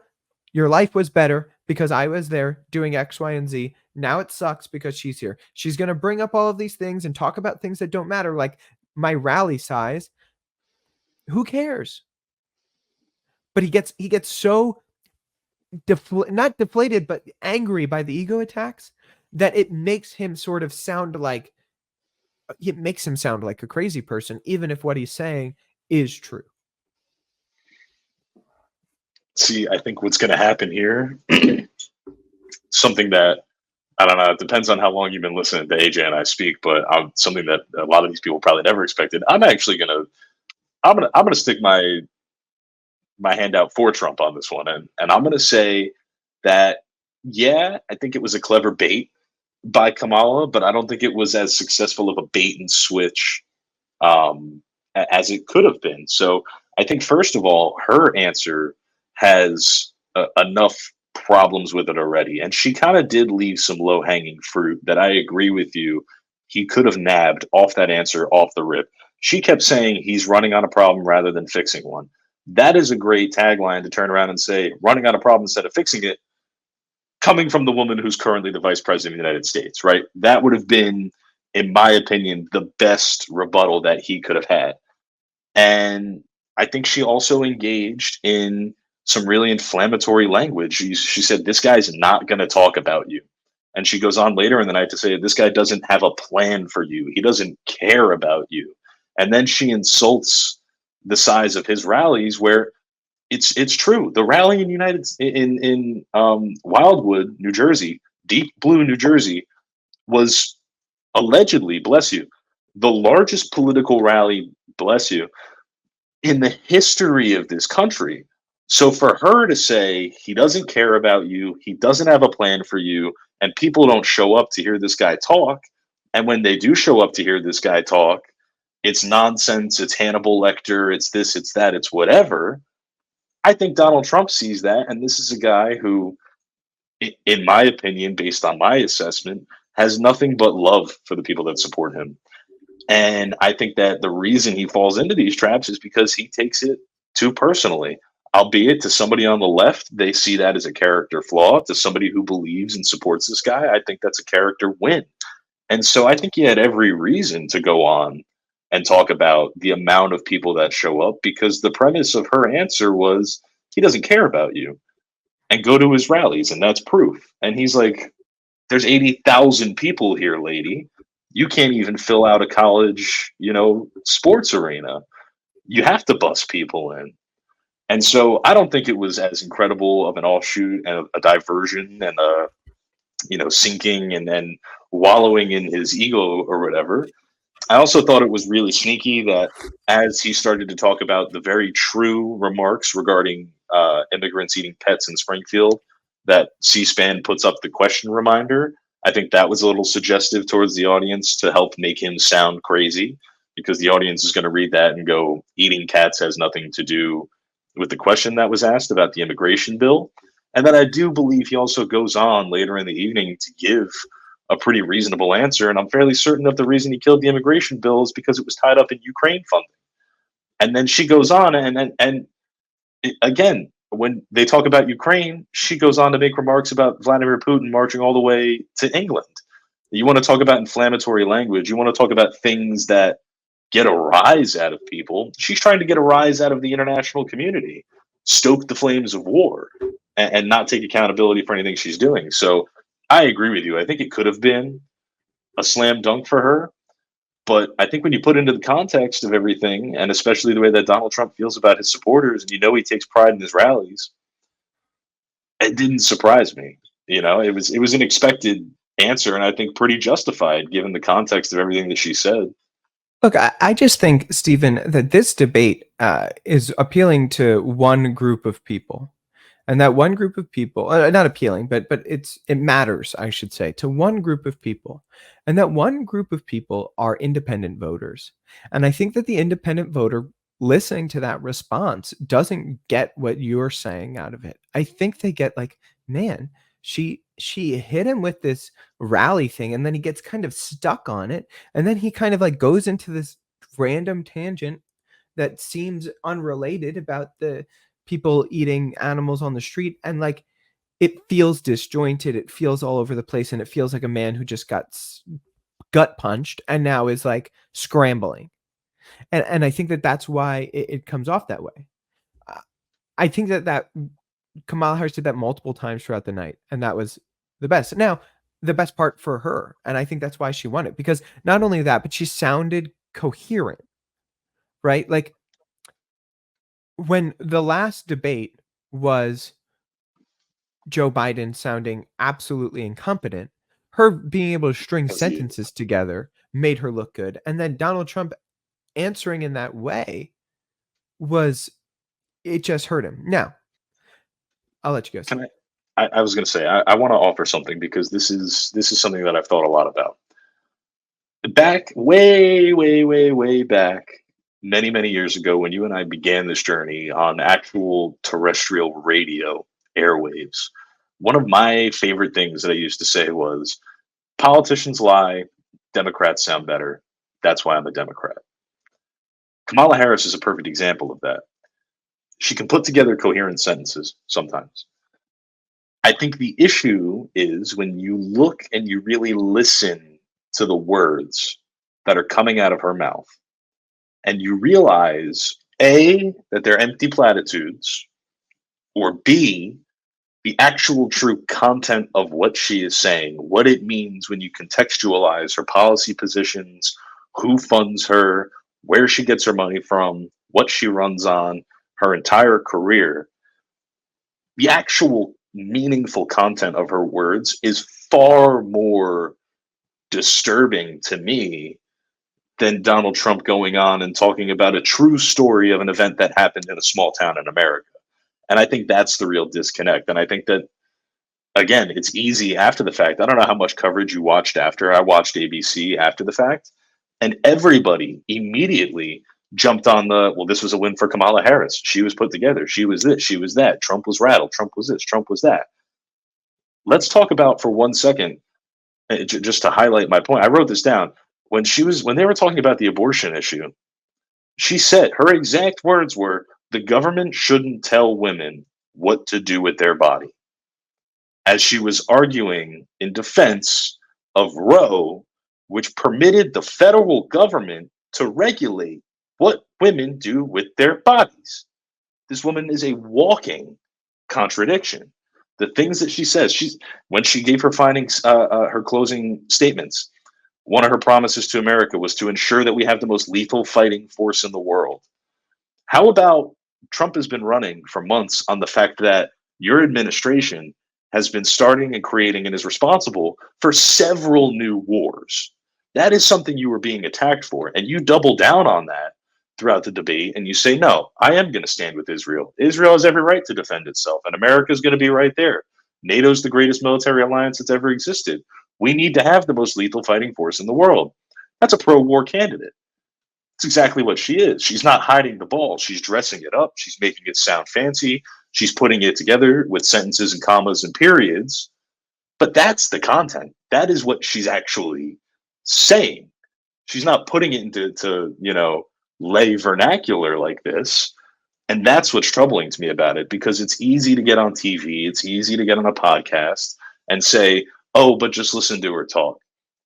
your life was better because I was there doing X, Y, and Z. Now it sucks because she's here. She's going to bring up all of these things and talk about things that don't matter, like my rally size. Who cares? But he gets so not deflated, but angry by the ego attacks that it makes him sort of sound like a crazy person, even if what he's saying is true. See, I think what's going to happen here, something that I don't know. It depends on how long you've been listening to AJ and I speak, but something that a lot of these people probably never expected. I'm gonna stick my hand out for Trump on this one, and I'm gonna say that yeah, I think it was a clever bait by Kamala, but I don't think it was as successful of a bait and switch as it could have been. So I think first of all, her answer has enough problems with it already, and she kind of did leave some low hanging fruit that I agree with you. He could have nabbed off that answer off the rip. She kept saying he's running on a problem rather than fixing one. That is a great tagline to turn around and say, running on a problem instead of fixing it, coming from the woman who's currently the vice president of the United States, right? That would have been, in my opinion, the best rebuttal that he could have had. And I think she also engaged in some really inflammatory language. She said, this guy's not going to talk about you. And she goes on later in the night to say, this guy doesn't have a plan for you. He doesn't care about you. And then she insults the size of his rallies, where it's true. The rally in Wildwood, New Jersey, deep blue New Jersey, was allegedly, bless you, the largest political rally, bless you, in the history of this country. So for her to say he doesn't care about you, he doesn't have a plan for you, and people don't show up to hear this guy talk, and when they do show up to hear this guy talk, it's nonsense, it's Hannibal Lecter, it's this, it's that, it's whatever. I think Donald Trump sees that, and this is a guy who, in my opinion, based on my assessment, has nothing but love for the people that support him. And I think that the reason he falls into these traps is because he takes it too personally. Albeit to somebody on the left, they see that as a character flaw. To somebody who believes and supports this guy, I think that's a character win. And so I think he had every reason to go on and talk about the amount of people that show up, because the premise of her answer was he doesn't care about you, and go to his rallies. And that's proof. And he's like, there's 80,000 people here, lady. You can't even fill out a college, sports arena. You have to bus people in. And so I don't think it was as incredible of an offshoot and a diversion and sinking and then wallowing in his ego or whatever. I also thought it was really sneaky that as he started to talk about the very true remarks regarding immigrants eating pets in Springfield, that C-SPAN puts up the question reminder. I think that was a little suggestive towards the audience to help make him sound crazy, because the audience is going to read that and go, eating cats has nothing to do with the question that was asked about the immigration bill. And then I do believe he also goes on later in the evening to give a pretty reasonable answer. And I'm fairly certain that the reason he killed the immigration bill is because it was tied up in Ukraine funding. And then she goes on and again, when they talk about Ukraine, she goes on to make remarks about Vladimir Putin marching all the way to England. You want to talk about inflammatory language. You want to talk about things that get a rise out of people. She's trying to get a rise out of the international community, stoke the flames of war, and not take accountability for anything she's doing. So I agree with you. I think it could have been a slam dunk for her. But I think when you put into the context of everything, and especially the way that Donald Trump feels about his supporters, and he takes pride in his rallies, it didn't surprise me. It was an expected answer, and I think pretty justified given the context of everything that she said. Look, I just think, Stephen, that this debate is appealing to one group of people. And that one group of people, not appealing, but it matters, I should say, to one group of people. And that one group of people are independent voters. And I think that the independent voter listening to that response doesn't get what you're saying out of it. I think they get like, man, she hit him with this rally thing, and then he gets kind of stuck on it, and then he kind of like goes into this random tangent that seems unrelated about the people eating animals on the street, and like it feels disjointed, it feels all over the place, and it feels like a man who just got gut punched and now is like scrambling. And I think that that's why it comes off that way. Uh, I think that Kamala Harris did that multiple times throughout the night, and that was the best. Now, the best part for her, and I think that's why she won it, because not only that, but she sounded coherent, right? Like when the last debate was Joe Biden sounding absolutely incompetent, her being able to string Because he, sentences together made her look good. And then Donald Trump answering in that way was, it just hurt him. Now, I'll let you go, can sir. I was going to say, I want to offer something because this is something that I've thought a lot about. Back way back, many years ago, when you and I began this journey on actual terrestrial radio airwaves, one of my favorite things that I used to say was, politicians lie, Democrats sound better. That's why I'm a Democrat. Kamala Harris is a perfect example of that. She can put together coherent sentences sometimes. I think the issue is when you look and you really listen to the words that are coming out of her mouth, and you realize A, that they're empty platitudes, or B, the actual true content of what she is saying, what it means when you contextualize her policy positions, who funds her, where she gets her money from, what she runs on, her entire career. The actual meaningful content of her words is far more disturbing to me than Donald Trump going on and talking about a true story of an event that happened in a small town in America. And I think that's the real disconnect. And I think that, again, it's easy after the fact. I don't know how much coverage you watched after. I watched ABC after the fact, and everybody immediately jumped on the, well, this was a win for Kamala Harris. She was put together. She was this. She was that. Trump was rattled. Trump was this. Trump was that. Let's talk about for 1 second, just to highlight my point. I wrote this down. When they were talking about the abortion issue, she said her exact words were, the government shouldn't tell women what to do with their body, as she was arguing in defense of Roe, which permitted the federal government to regulate what women do with their bodies. This woman is a walking contradiction. The things that she says, when she gave her findings, her closing statements, one of her promises to America was to ensure that we have the most lethal fighting force in the world. How about Trump has been running for months on the fact that your administration has been starting and creating and is responsible for several new wars? That is something you were being attacked for. And you double down on that throughout the debate and you say, no, I am going to stand with Israel. Israel has every right to defend itself, and America is going to be right there. NATO's the greatest military alliance that's ever existed. We need to have the most lethal fighting force in the world. That's a pro war candidate. It's exactly what she is. She's not hiding the ball. She's dressing it up. She's making it sound fancy. She's putting it together with sentences and commas and periods. But that's the content. That is what she's actually saying. She's not putting it into lay vernacular like this. And that's what's troubling to me about it, because it's easy to get on TV. It's easy to get on a podcast and say, oh, but just listen to her talk.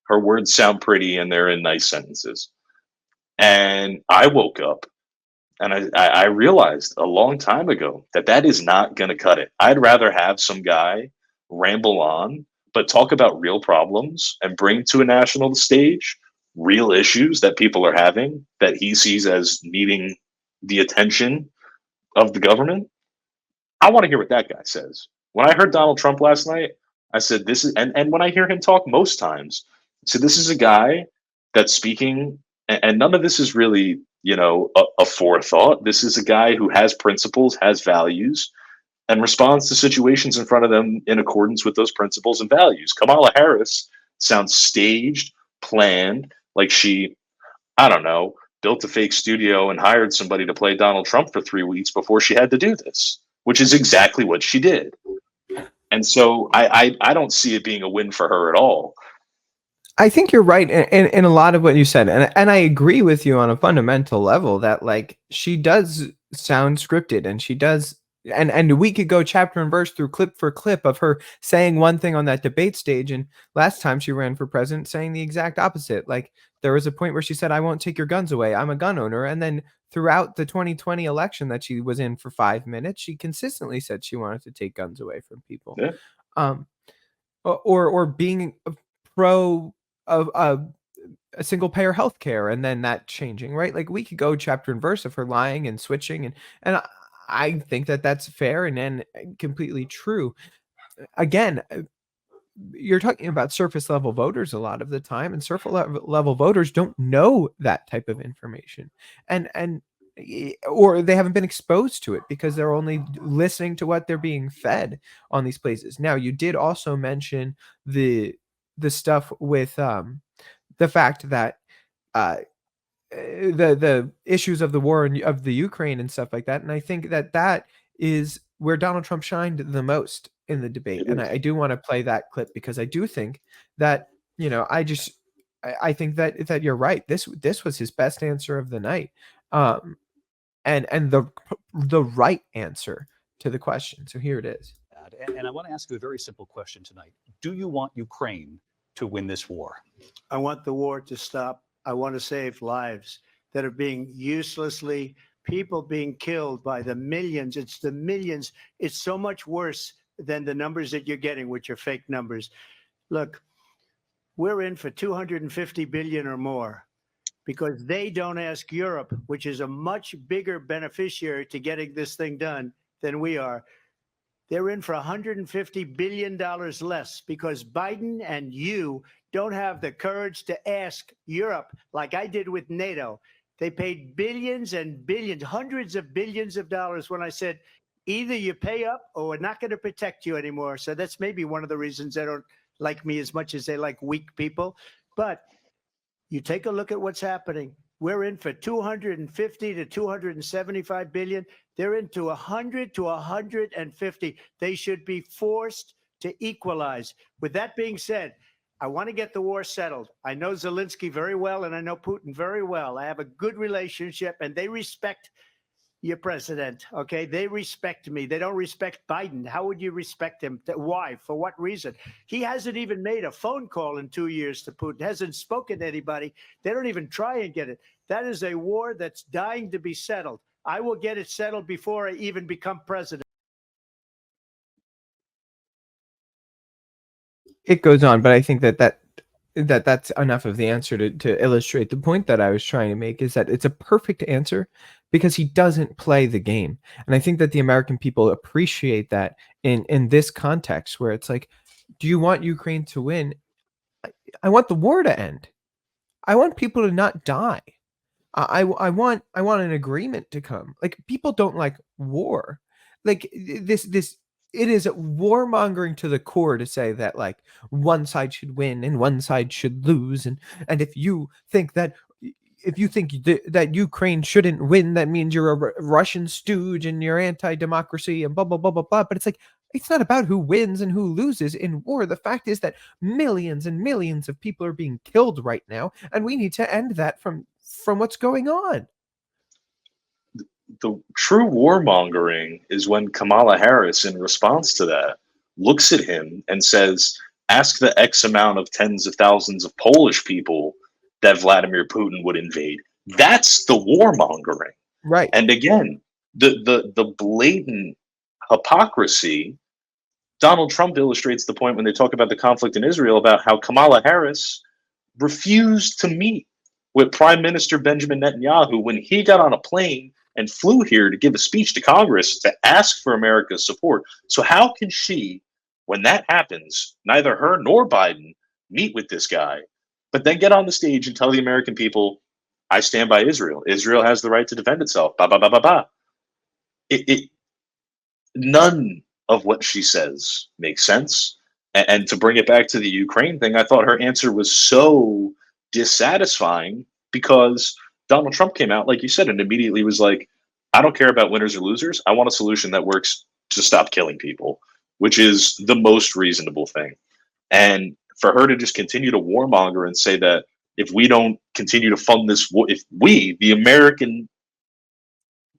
Her words sound pretty and they're in nice sentences. And I woke up and I realized a long time ago that that is not going to cut it. I'd rather have some guy ramble on, but talk about real problems and bring to a national stage real issues that people are having that he sees as needing the attention of the government. I want to hear what that guy says. When I heard Donald Trump last night, I said, this is, and when I hear him talk most times, so this is a guy that's speaking, and none of this is really, a forethought. This is a guy who has principles, has values, and responds to situations in front of them in accordance with those principles and values. Kamala Harris sounds staged, planned, like she, I don't know, built a fake studio and hired somebody to play Donald Trump for 3 weeks before she had to do this, which is exactly what she did. And so I don't see it being a win for her at all. I think you're right in a lot of what you said, and I agree with you on a fundamental level that like she does sound scripted, and she does, and we could go chapter and verse through clip for clip of her saying one thing on that debate stage, and last time she ran for president saying the exact opposite. Like there was a point where she said, "I won't take your guns away. I'm a gun owner," and then throughout the 2020 election that she was in for 5 minutes, she consistently said she wanted to take guns away from people. Yeah. Um, or being pro of a single payer healthcare, and then that changing, right? Like we could go chapter and verse of her lying and switching, and I think that that's fair and completely true. Again, you're talking about surface level voters a lot of the time, and surface level voters don't know that type of information, and or they haven't been exposed to it because they're only listening to what they're being fed on these places. Now, you did also mention the stuff with the fact that uh, the issues of the war and of the Ukraine and stuff like that, and I think that that is where Donald Trump shined the most in the debate, It and is. I do want to play that clip because I do think that I think that you're right. This was his best answer of the night, um, and the right answer to the question. So here it is. And I want to ask you a very simple question tonight. Do you want Ukraine to win this war? I want the war to stop. I want to save lives that are being uselessly, people being killed by the millions. It's the millions. It's so much worse than the numbers that you're getting, which are fake numbers. Look, we're in for 250 billion or more because they don't ask Europe, which is a much bigger beneficiary to getting this thing done than we are. They're in for $150 billion less because Biden and you don't have the courage to ask Europe like I did with NATO. They paid billions and billions, hundreds of billions of dollars when I said, either you pay up or we're not going to protect you anymore. So that's maybe one of the reasons they don't like me as much as they like weak people. But you take a look at what's happening. We're in for 250 to 275 billion. They're into 100 to 150. They should be forced to equalize. With that being said, I want to get the war settled. I know Zelensky very well, and I know Putin very well. I have a good relationship, and they respect your president. Okay, they respect me. They don't respect Biden. How would you respect him? Why? For what reason? He hasn't even made a phone call in 2 years to Putin, hasn't spoken to anybody. They don't even try and get it. That is a war that's dying to be settled. I will get it settled before I even become president. It goes on, but I think that's enough of the answer to illustrate the point that I was trying to make, is that it's a perfect answer because he doesn't play the game. And I think that the American people appreciate that in this context where it's like, do you want Ukraine to win? I want the war to end. I want people to not die. I want an agreement to come. Like people don't like war. Like this it is warmongering to the core to say that like one side should win and one side should lose, and if you think that that Ukraine shouldn't win, that means you're a Russian stooge and you're anti-democracy and blah blah blah blah blah. But it's like it's not about who wins and who loses in war. The fact is that millions and millions of people are being killed right now, and we need to end that from what's going on. The true warmongering is when Kamala Harris, in response to that, looks at him and says, ask the X amount of tens of thousands of Polish people that Vladimir Putin would invade. That's the warmongering. Right. And again, the blatant hypocrisy, Donald Trump illustrates the point when they talk about the conflict in Israel about how Kamala Harris refused to meet with Prime Minister Benjamin Netanyahu when he got on a plane and flew here to give a speech to Congress to ask for America's support. So how can she, when that happens, neither her nor Biden meet with this guy, but then get on the stage and tell the American people, I stand by Israel. Israel has the right to defend itself. Ba ba ba ba ba. It none of what she says makes sense. And to bring it back to the Ukraine thing, I thought her answer was so dissatisfying because Donald Trump came out, like you said, and immediately was like, I don't care about winners or losers. I want a solution that works to stop killing people, which is the most reasonable thing. And for her to just continue to warmonger and say that if we don't continue to fund this war, if we, the American,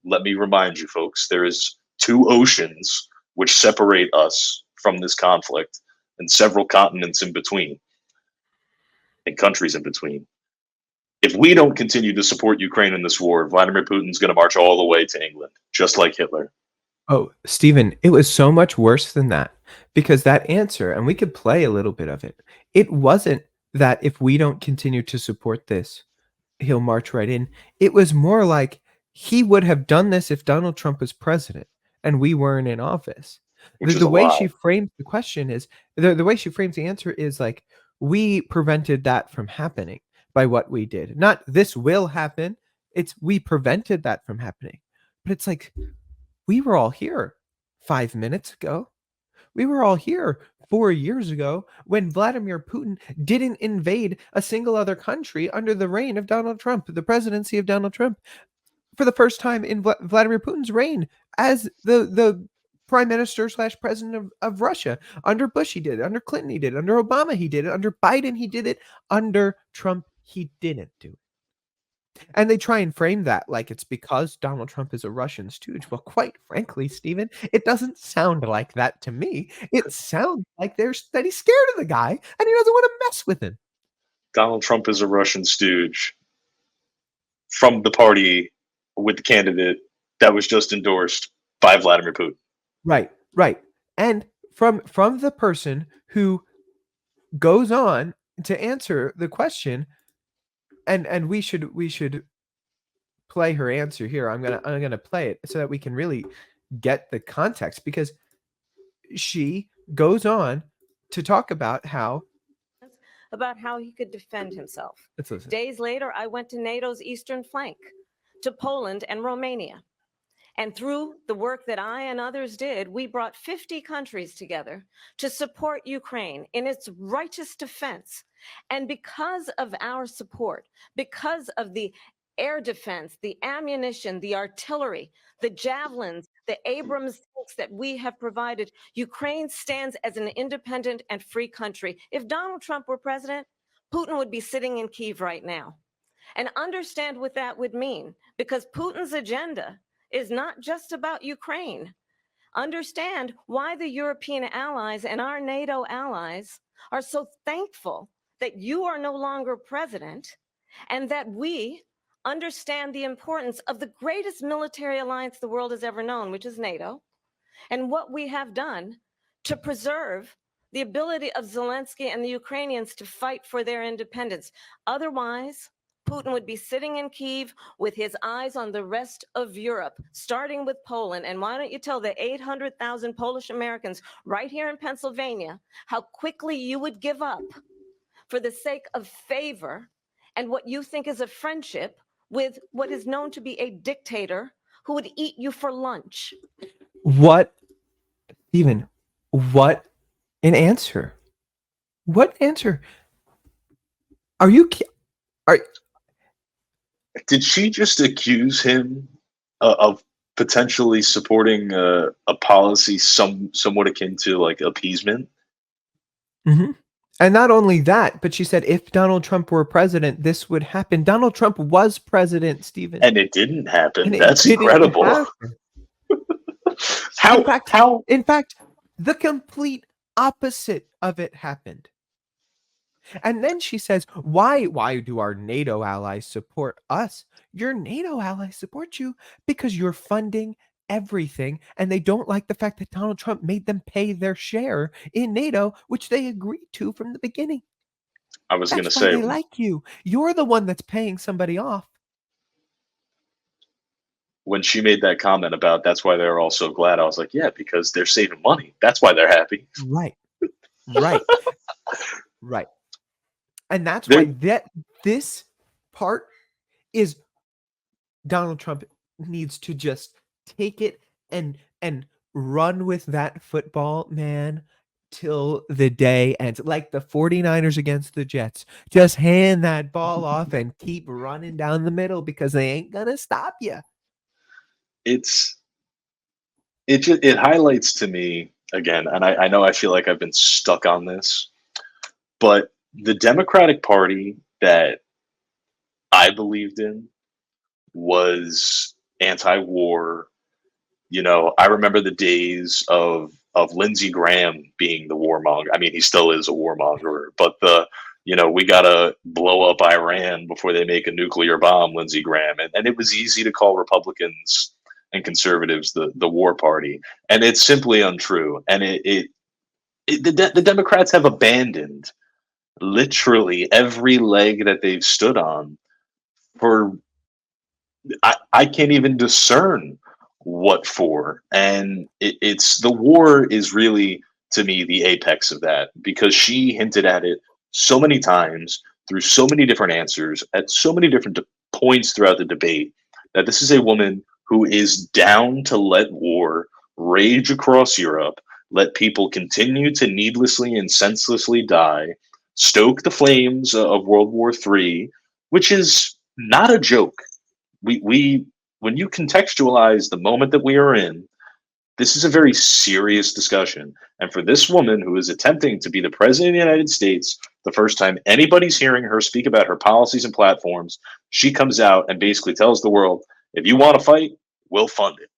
let me remind you folks, there is two oceans which separate us from this conflict and several continents in between and countries in between. If we don't continue to support Ukraine in this war, Vladimir Putin's going to march all the way to England, just like Hitler. Oh, Stephen, it was so much worse than that because that answer, and we could play a little bit of it, it wasn't that if we don't continue to support this, he'll march right in. It was more like he would have done this if Donald Trump was president and we weren't in office. Which is The a way she lie. frames the question is the way she frames the answer is like, we prevented that from happening by what we did. Not this will happen. It's we prevented that from happening. But it's like, we were all here 5 minutes ago. We were all here 4 years ago when Vladimir Putin didn't invade a single other country under the reign of Donald Trump, the presidency of Donald Trump, for the first time in Vladimir Putin's reign as the prime minister slash president of Russia. Under Bush, he did it. Under Clinton, he did it. Under Obama, he did it. Under Biden, he did it. Under Trump, he didn't do it. And they try and frame that like it's because Donald Trump is a Russian stooge. Well, quite frankly, Stephen, it doesn't sound like that to me. It sounds like that he's scared of the guy and he doesn't want to mess with him. Donald Trump is a Russian stooge from the party with the candidate that was just endorsed by Vladimir Putin. Right, right. And from the person who goes on to answer the question, and we should play her answer here. I'm gonna play it so that we can really get the context because she goes on to talk about how he could defend himself. let's listen. Days later, I went to NATO's eastern flank, to Poland and Romania. And through the work that I and others did, we brought 50 countries together to support Ukraine in its righteous defense. And because of our support, because of the air defense, the ammunition, the artillery, the javelins, the Abrams tanks that we have provided, Ukraine stands as an independent and free country. If Donald Trump were president, Putin would be sitting in Kyiv right now. And understand what that would mean, because Putin's agenda is not just about Ukraine. Understand why the European allies and our NATO allies are so thankful that you are no longer president and that we understand the importance of the greatest military alliance the world has ever known, which is NATO, and what we have done to preserve the ability of Zelensky and the Ukrainians to fight for their independence. Otherwise, Putin would be sitting in Kyiv with his eyes on the rest of Europe, starting with Poland. And why don't you tell the 800,000 Polish Americans right here in Pennsylvania how quickly you would give up for the sake of favor and what you think is a friendship with what is known to be a dictator who would eat you for lunch? What, Stephen, what an answer. What answer? Are you Did she just accuse him of potentially supporting a policy somewhat akin to like appeasement? Mm-hmm. And not only that, but she said if Donald Trump were president, this would happen. Donald Trump was president, Stephen. And it didn't happen. And it That's didn't incredible. happen. In fact, the complete opposite of it happened. And then she says, why do our NATO allies support us? Your NATO allies support you because you're funding everything, and they don't like the fact that Donald Trump made them pay their share in NATO, which they agreed to from the beginning. I was going to That's why say, they like you. You're the one that's paying somebody off. when she made that comment about that's why they're all so glad, I was like, yeah, because they're saving money. That's why they're happy. Right. Right. And that's why this part is Donald Trump needs to just take it and run with that football, man, till the day ends. Like the 49ers against the Jets. Just hand that ball off and keep running down the middle because they ain't gonna stop you. It's it highlights to me again, and I know I feel like I've been stuck on this, but the Democratic Party that I believed in was anti-war. You know, I remember the days of Lindsey Graham being the warmonger. I mean, he still is a warmonger, but we gotta blow up Iran before they make a nuclear bomb, Lindsey Graham. And it was easy to call Republicans and conservatives the war party. And it's simply untrue. And the Democrats have abandoned literally every leg that they've stood on for I can't even discern what for. And it's the war is really to me the apex of that because she hinted at it so many times through so many different answers at so many different points throughout the debate that this is a woman who is down to let war rage across Europe, let people continue to needlessly and senselessly die, stoke the flames of World War III, which is not a joke. We when you contextualize the moment that we are in, this is a very serious discussion. And for this woman who is attempting to be the president of the United States, the first time anybody's hearing her speak about her policies and platforms, she comes out and basically tells the world, if you want to fight, we'll fund it.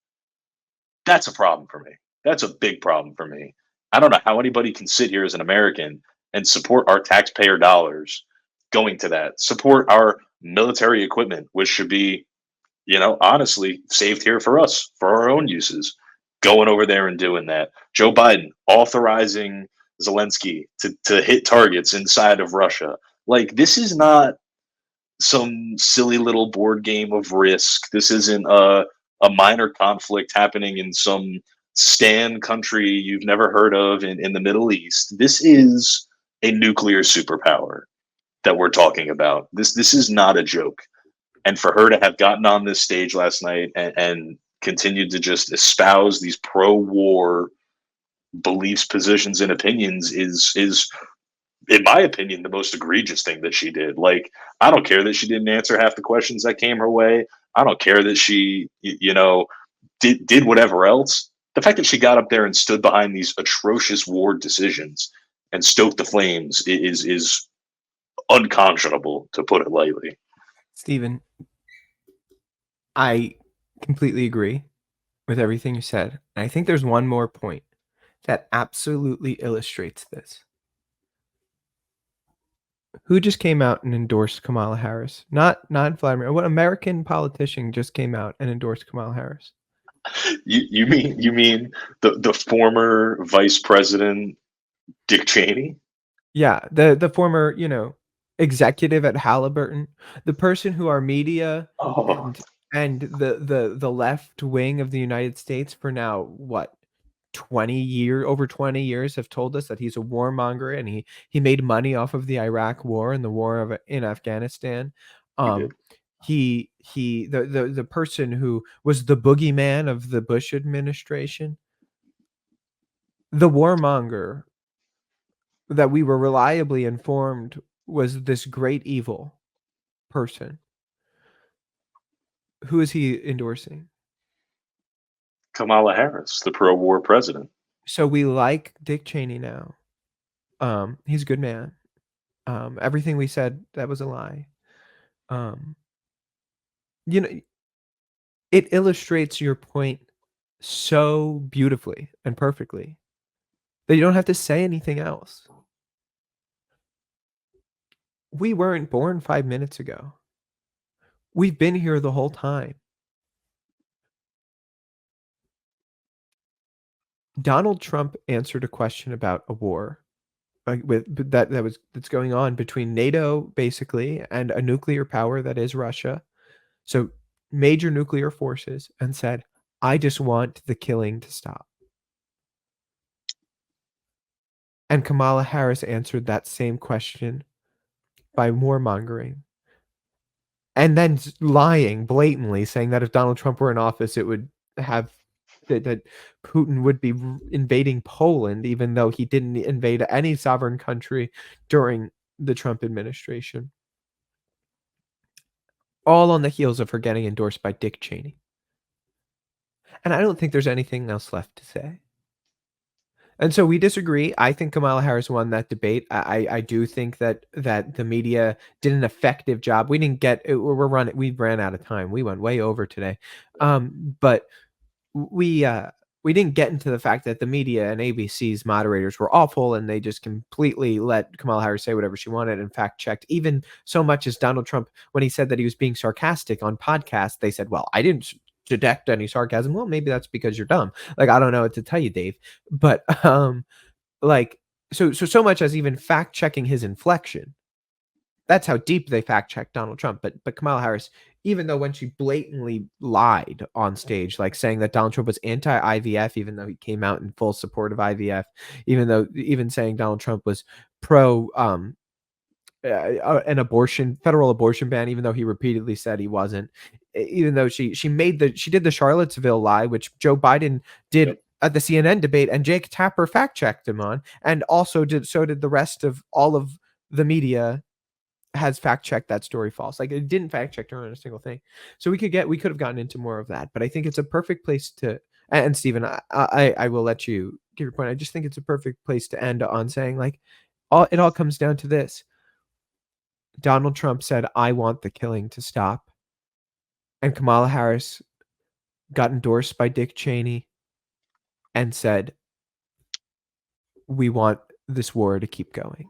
That's a problem for me. That's a big problem for me. I don't know how anybody can sit here as an American and support our taxpayer dollars going to that, support our military equipment, which should be honestly, saved here for us, for our own uses, going over there and doing that. Joe Biden authorizing Zelensky to hit targets inside of Russia. Like, this is not some silly little board game of Risk. This isn't a minor conflict happening in some Stan country you've never heard of in the Middle East. This is a nuclear superpower that we're talking about. This is not a joke. And for her to have gotten on this stage last night and continued to just espouse these pro-war beliefs, positions, and opinions is, in my opinion, the most egregious thing that she did. Like, I don't care that she didn't answer half the questions that came her way. I don't care that she, did whatever else. The fact that she got up there and stood behind these atrocious war decisions and stoked the flames is unconscionable, to put it lightly. Stephen, I completely agree with everything you said. And I think there's one more point that absolutely illustrates this. Who just came out and endorsed Kamala Harris? Not Vladimir. What American politician just came out and endorsed Kamala Harris? You mean the former vice president Dick Cheney? Yeah, the former, executive at Halliburton, the person who our media Oh, and the left wing of the United States for now, what, over 20 years have told us that he's a warmonger and he made money off of the Iraq war and the war in Afghanistan. he did. Um, the person who was the boogeyman of the Bush administration, the warmonger that we were reliably informed was this great evil person. Who is he endorsing? Kamala Harris, the pro-war president. So we like Dick Cheney now. He's a good man. Everything we said, that was a lie. You know, it illustrates your point so beautifully and perfectly that you don't have to say anything else. We weren't born 5 minutes ago. We've been here the whole time. Donald Trump answered a question about a war that's going on between NATO basically and a nuclear power that is Russia. So major nuclear forces, and said, "I just want the killing to stop." And Kamala Harris answered that same question by warmongering. And then lying blatantly, saying that if Donald Trump were in office, it would have that Putin would be invading Poland, even though he didn't invade any sovereign country during the Trump administration. All on the heels of her getting endorsed by Dick Cheney. And I don't think there's anything else left to say. And so we disagree. I think Kamala Harris won that debate. I do think that the media did an effective job. We didn't get we ran out of time. We went way over today. But we didn't get into the fact that the media and ABC's moderators were awful and they just completely let Kamala Harris say whatever she wanted and fact checked. Even so much as Donald Trump, when he said that he was being sarcastic on podcasts, they said, well, I didn't detect any sarcasm. Well, maybe that's because you're dumb. Like, I don't know what to tell you, Dave. But like so much as even fact checking his inflection. That's how deep they fact checked Donald Trump. But Kamala Harris, even though when she blatantly lied on stage, like saying that Donald Trump was anti-IVF, even though he came out in full support of IVF, even saying Donald Trump was pro an federal abortion ban, even though he repeatedly said he wasn't, even though she did the Charlottesville lie, which Joe Biden did. Yep. At the CNN debate, and Jake Tapper fact checked him on, and also did the rest of all of the media has fact checked that story false. Like, it didn't fact check her on a single thing. So we could have gotten into more of that, but I think it's a perfect place to. And Stephen, I will let you give your point. I just think it's a perfect place to end on saying, like, it all comes down to this. Donald Trump said, "I want the killing to stop," and Kamala Harris got endorsed by Dick Cheney and said, "We want this war to keep going."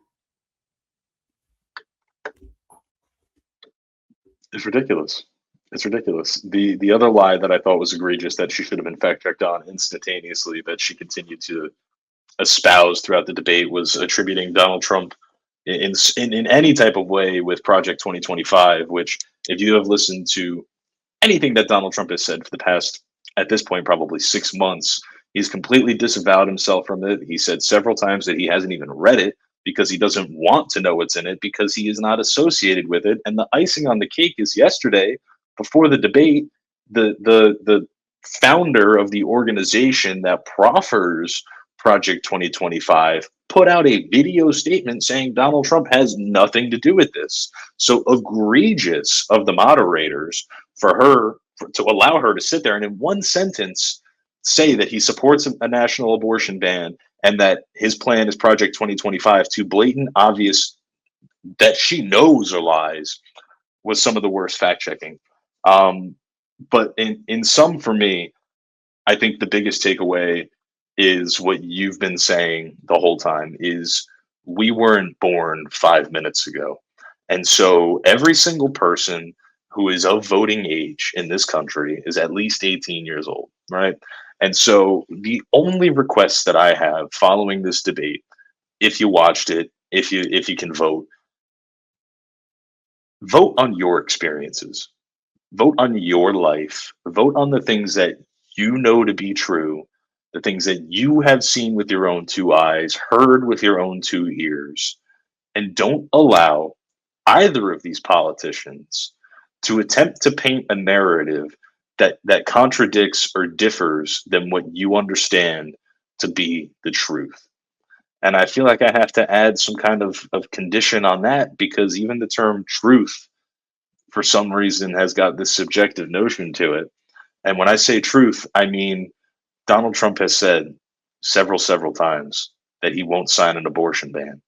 It's ridiculous. It's ridiculous. The other lie that I thought was egregious that she should have been fact checked on instantaneously that she continued to espouse throughout the debate was attributing Donald Trump in any type of way with Project 2025, which, if you have listened to anything that Donald Trump has said for the past, at this point, probably 6 months, he's completely disavowed himself from it. He said several times that he hasn't even read it because he doesn't want to know what's in it because he is not associated with it. And the icing on the cake is yesterday, before the debate, the founder of the organization that proffers Project 2025 put out a video statement saying Donald Trump has nothing to do with this. So egregious of the moderators to allow her to sit there and in one sentence say that he supports a national abortion ban and that his plan is Project 2025 to blatant obvious that she knows are lies was some of the worst fact checking. But in sum, for me, I think the biggest takeaway is what you've been saying the whole time is we weren't born 5 minutes ago. And so every single person who is of voting age in this country is at least 18 years old, right? And so the only request that I have following this debate, if you watched it, if you can vote on your experiences, vote on your life, vote on the things that you know to be true, the things that you have seen with your own two eyes, heard with your own two ears, and don't allow either of these politicians to attempt to paint a narrative that contradicts or differs than what you understand to be the truth. And I feel like I have to add some kind of condition on that because even the term truth for some reason has got this subjective notion to it. And when I say truth, I mean Donald Trump has said several times that he won't sign an abortion ban.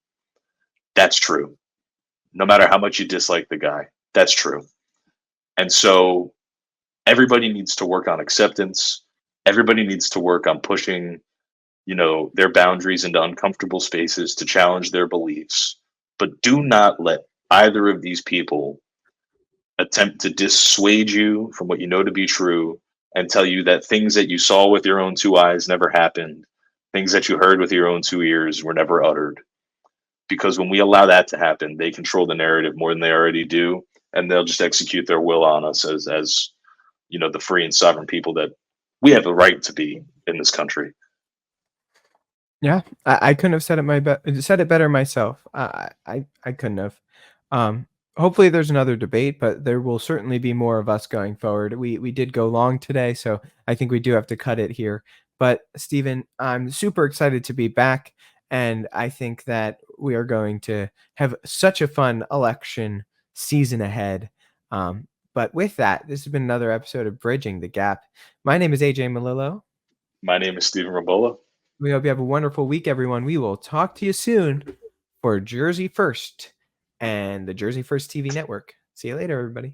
That's true. No matter how much you dislike the guy, that's true. And so everybody needs to work on acceptance. Everybody needs to work on pushing, their boundaries into uncomfortable spaces to challenge their beliefs. But do not let either of these people attempt to dissuade you from what you know to be true and tell you that things that you saw with your own two eyes never happened, things that you heard with your own two ears were never uttered. Because when we allow that to happen, they control the narrative more than they already do, and they'll just execute their will on us as the free and sovereign people that we have the right to be in this country. Yeah, I couldn't have said it better myself. I couldn't have. hopefully there's another debate, but there will certainly be more of us going forward. We did go long today, so I think we do have to cut it here. But Stephen, I'm super excited to be back, and I think that we are going to have such a fun election season ahead. But with that, this has been another episode of Bridging the Gap. My name is AJ Malillo. My name is Stephen Rabola. We hope you have a wonderful week, everyone. We will talk to you soon for Jersey First and the Jersey First TV network. See you later, everybody.